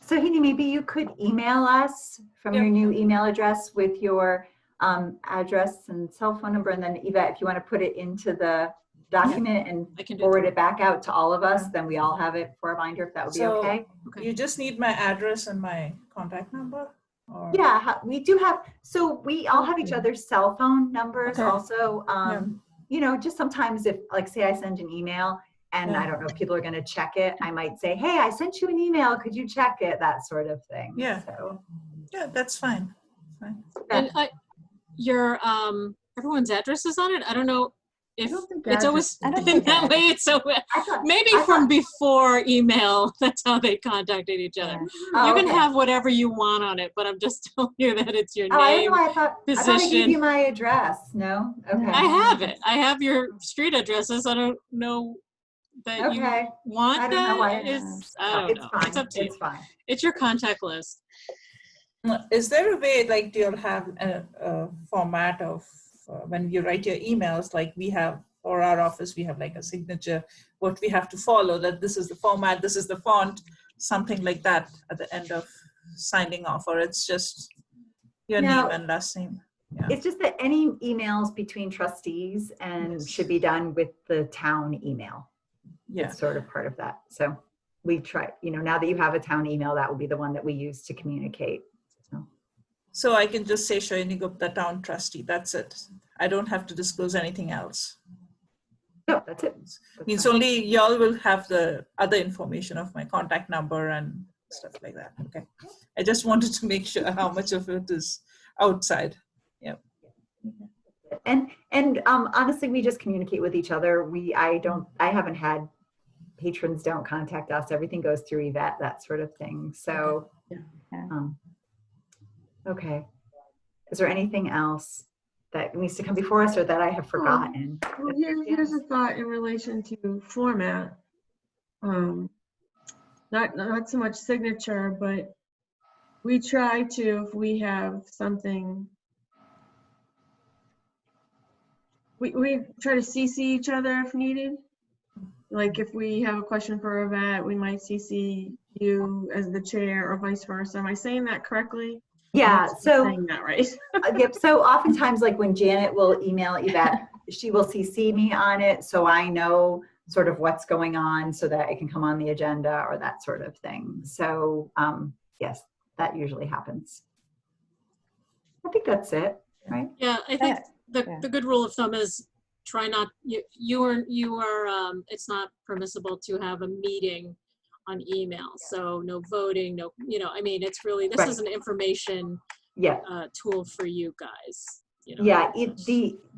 So Heidi, maybe you could email us from your new email address with your address and cell phone number, and then Yvette, if you want to put it into the document and forward it back out to all of us, then we all have it for our binder, if that would be okay. You just need my address and my contact number? Or? Yeah, we do have, so we all have each other's cell phone numbers also. Just sometimes if, like, say I send an email and I don't know if people are going to check it, I might say, hey, I sent you an email, could you check it? That sort of thing. Yeah. So. Yeah, that's fine. And your everyone's address is on it. I don't know if it's always been that way. It's so maybe from before email, that's how they contacted each other. You can have whatever you want on it, but I'm just telling you that it's your name, I thought I gave you my address. No? Okay. I have it. I have your street addresses. I don't know that you want I don't know why that. I don't know. Fine. It's up to you. It's fine. It's your contact list. Is there a way, like, do you have a format of when you write your emails, like we have for our office, we have like a signature, what we have to follow, that this is the format, this is the font, something like that at the end of signing off, or it's just your name and last name? Yeah. It's just that any emails between trustees and should be done with the town email. Yeah. It's sort of part of that. So we try, now that you have a town email, that will be the one that we use to communicate. So I can just say Shalini Gupta, town trustee. That's it. I don't have to disclose anything else. No, that's it. Means only y'all will have the other information of my contact number and stuff like that. Okay. I just wanted to make sure how much of it is outside. Yeah. And honestly, we just communicate with each other. I haven't had patrons don't contact us. Everything goes through Yvette, that sort of thing. So, okay. Is there anything else that needs to come before us or that I have forgotten? Well, here's a thought in relation to format. Not so much signature, but we try to, if we have something, we try to CC each other if needed. Like if we have a question for Yvette, we might CC you as the chair or vice versa. Am I saying that correctly? Yeah, so saying that right. Yep. So oftentimes, like when Janet will email Yvette, she will CC me on it, so I know sort of what's going on, so that it can come on the agenda or that sort of thing. So yes, that usually happens. I think that's it, right? Yeah, I think the good rule of thumb is try not it's not permissible to have a meeting on email, so no voting, no, I mean, it's really, this is an information tool for you guys.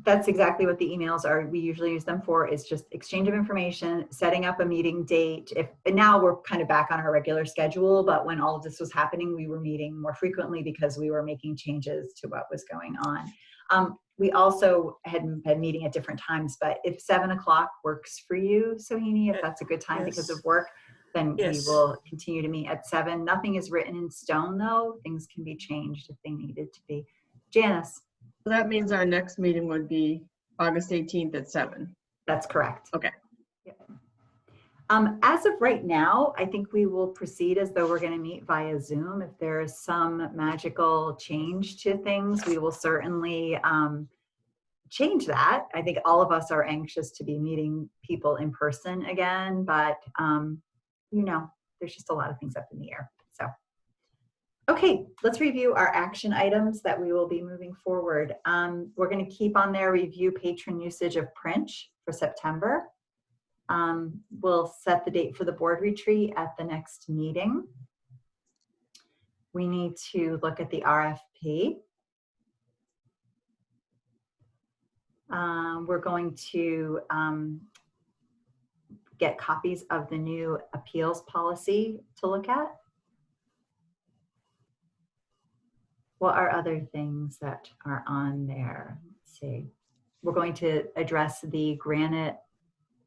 That's exactly what the emails are. We usually use them for is just exchange of information, setting up a meeting date. And now we're kind of back on our regular schedule, but when all of this was happening, we were meeting more frequently because we were making changes to what was going on. We also had meeting at different times, but if 7 o'clock works for you, Sohini, if that's a good time because of work, then we will continue to meet at 7. Nothing is written in stone, though. Things can be changed if they needed to be. Janice. So that means our next meeting would be August 18th at 7. That's correct. Okay. Yep. As of right now, I think we will proceed as though we're going to meet via Zoom. If there is some magical change to things, we will certainly change that. I think all of us are anxious to be meeting people in person again, but there's just a lot of things up in the air. So, okay, let's review our action items that we will be moving forward. We're going to keep on there, review patron usage of print for September. We'll set the date for the board retreat at the next meeting. We need to look at the RFP. We're going to get copies of the new appeals policy to look at. What are other things that are on there? Let's see. We're going to address the granite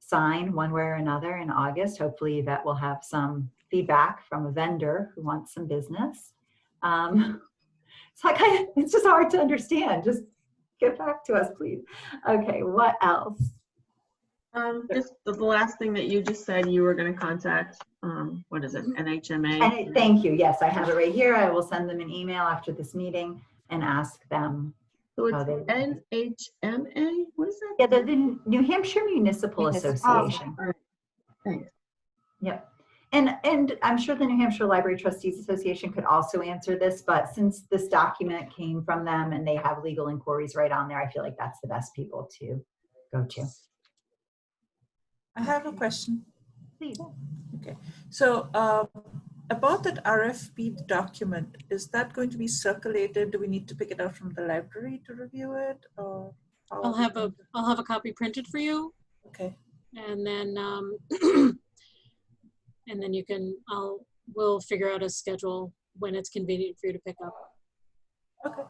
sign one way or another in August. Hopefully Yvette will have some feedback from a vendor who wants some business. It's like, it's just hard to understand. Just get back to us, please. Okay, what else? Just the last thing that you just said, you were going to contact, what is it, NHMA? And thank you. Yes, I have it right here. I will send them an email after this meeting and ask them. So it's how they- NHMA? What is that? Yeah, the New Hampshire Municipal Municipal. Association. All right. Thanks. Yep. And I'm sure the New Hampshire Library Trustees Association could also answer this, but since this document came from them and they have legal inquiries right on there, I feel like that's the best people to go to. I have a question. Please. Okay, so about that RFP document, is that going to be circulated? Do we need to pick it up from the library to review it, or? how I'll are we have going a copy printed for you, to- Okay, and then and then you can, we'll figure out a schedule when it's convenient for you to pick up. okay.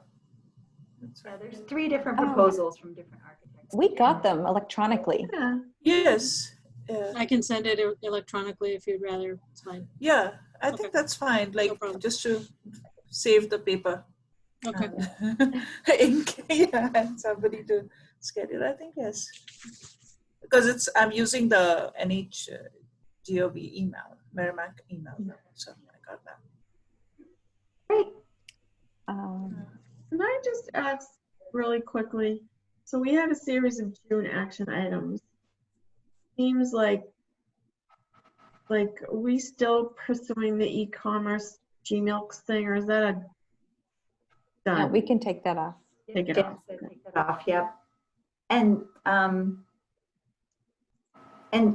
That's Yeah, right. there's 3 different Oh. proposals from different architects. We got them electronically. Yeah. Yes, I can send it electronically if you'd rather, it's fine. yeah, I Okay. think that's fine, like, problem. just to save the paper. Okay. Ink, yeah, and somebody to schedule, I think, yes. Because I'm using the NHGOV email, Merrimack email, so I got that. Great. Can I just ask really quickly? So we had a series of June action items. Seems like are we still pursuing the e-commerce Gmail thing, or is that a Yeah, done? we can take that off. Take it Yes, off. so take that off, yep. And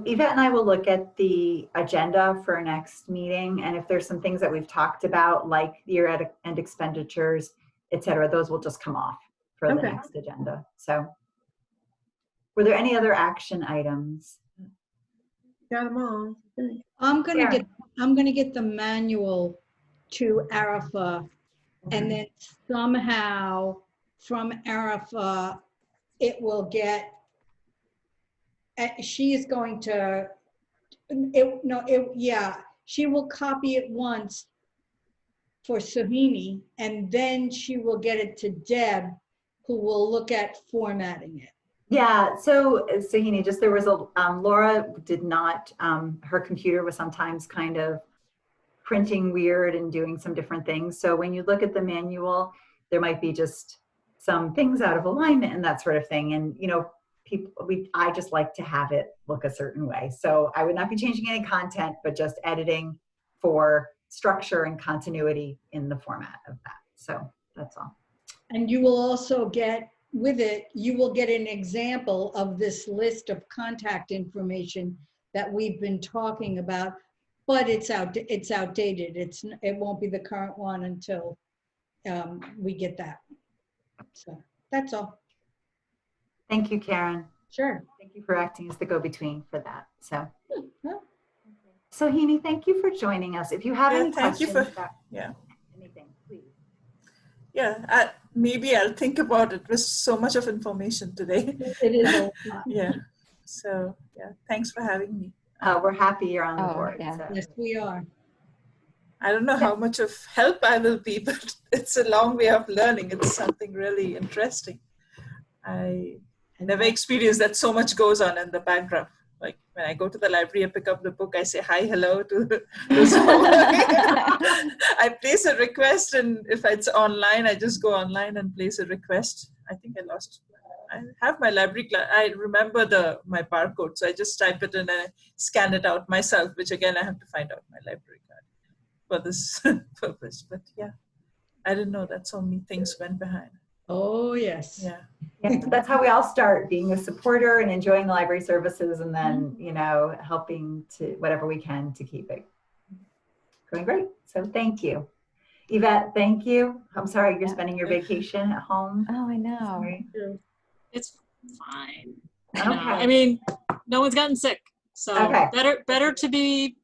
Yvette and I will look at the agenda for our next meeting, and if there's some things that we've talked about, like year-end expenditures, et cetera, those will just come off for the Okay. next agenda. So, were there any other action items? Got them all. Okay. I'm gonna Karen. get the manual to Arafa, and then somehow from Arafa, it will get, she is going to, she will copy it once for Sohini, and then she will get it to Deb, who will look at formatting it. Yeah, so Sahini, just there was a, Laura did not, her computer was sometimes kind of printing weird and doing some different things. So when you look at the manual, there might be just some things out of alignment and that sort of thing. And, you know, I just like to have it look a certain way. So I would not be changing any content, but just editing for structure and continuity in the format of that. So that's all. And you will also get, with it, you will get an example of this list of contact information that we've been talking about, but it's outdated. It won't be the current one until we get that. So that's all. Thank you, Karen. Sure. Thank you for acting as the go-between for that. So, Yeah. Sohini, thank you for joining us. If you have Yeah, any thank you questions for- about yeah. anything, please. Yeah, maybe I'll think about it. There's so much of information today. It is a lot. Yeah, so yeah, thanks for having me. We're happy you're on the Oh, board. yeah. So. Yes, we are. I don't know how much of help I will be, but it's a long way of learning. It's something really interesting. I never experienced that so much goes on in the background. Like when I go to the library and pick up the book, I say hi, hello to I place a request, and if it's online, I just go online and place a request. I think I have my library class. I remember my barcode, so I just type it in and scan it out myself, which again, I have to find out my library card for this purpose. But yeah, I didn't know that so many things went behind. Oh, yes. Yeah. Yeah, that's how we all start, being a supporter and enjoying the library services, and then, you know, helping to whatever we can to keep it going great. So thank you. Yvette, thank you. I'm sorry you're Yeah. spending your vacation at home. Oh, I know. Sorry. It's fine. Okay. I mean, no one's gotten sick, so Okay. better to be,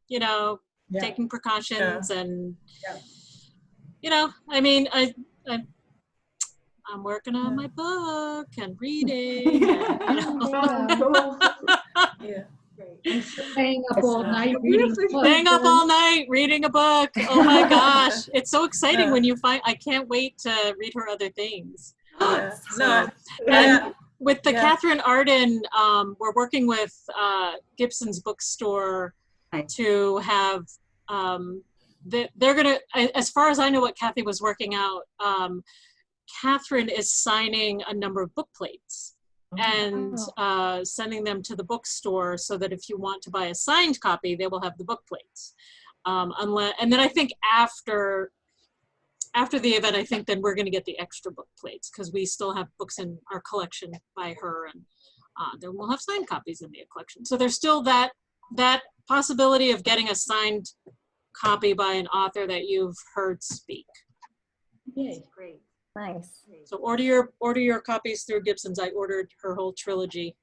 you know, Yeah. taking precautions and, Yeah. you know, I mean, I'm working on my book and reading. And, you know. Oh, cool. Yeah. And staying up all night reading books. Staying up all night reading a book. Oh my gosh. It's so exciting Yeah. when you find, I can't wait to read her other things. Yeah. So, No, and with the Yeah. Catherine Arden, we're working with Gibson's bookstore Right. to have, they're gonna, as far as I know what Kathy was working out, Catherine is signing a number of book plates and sending them to the bookstore so that if you want to buy a signed copy, they will have the book plates. And then I think after the event, I think then we're going to get the extra book plates because we still have books in our collection by her, and then we'll have signed copies in the collection. So there's still that possibility of getting a signed copy by an author that you've heard speak. Yay. Great. Nice. So order your copies through Gibson's. I ordered her whole trilogy.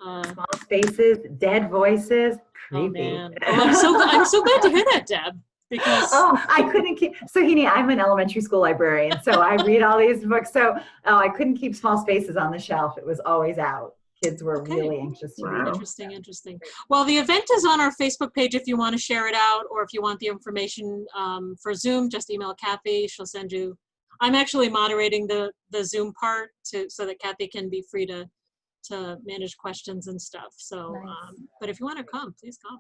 Small spaces, dead voices, Oh creepy. man! Oh, I'm so glad to hear that, Deb. Because I couldn't keep, so Heaney, I'm an elementary school librarian, so I read all these books. So I couldn't keep Small Spaces on the shelf. It was always out. Kids were really anxious to read it. Interesting. Well, the event is on our Facebook page if you want to share it out, or if you want the information for Zoom, just email Kathy. She'll send you. I'm actually moderating the Zoom part so that Kathy can be free to manage questions and stuff. So, Nice. but if you want to come, please come.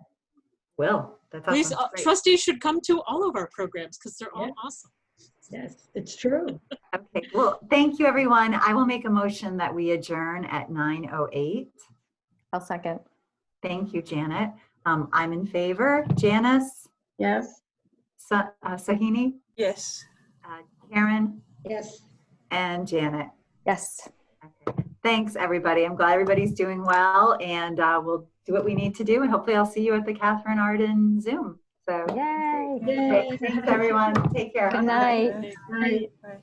Will, that's Please, awesome. Great. trustees should come to all of our programs because they're all awesome. Yes, it's true. Okay, well, thank you, everyone. I will make a motion that we adjourn at 9:08. I'll second. Thank you, Janet. I'm in favor. Janice, Yes. Sahini, yes. Karen, Yes. and Janet. Yes. Okay. Thanks, everybody. I'm glad everybody's doing well, and we'll do what we need to do, and hopefully I'll see you at the Catherine Arden Zoom. So, Yay. okay, thanks, everyone. Take care. Good night. Bye. Bye.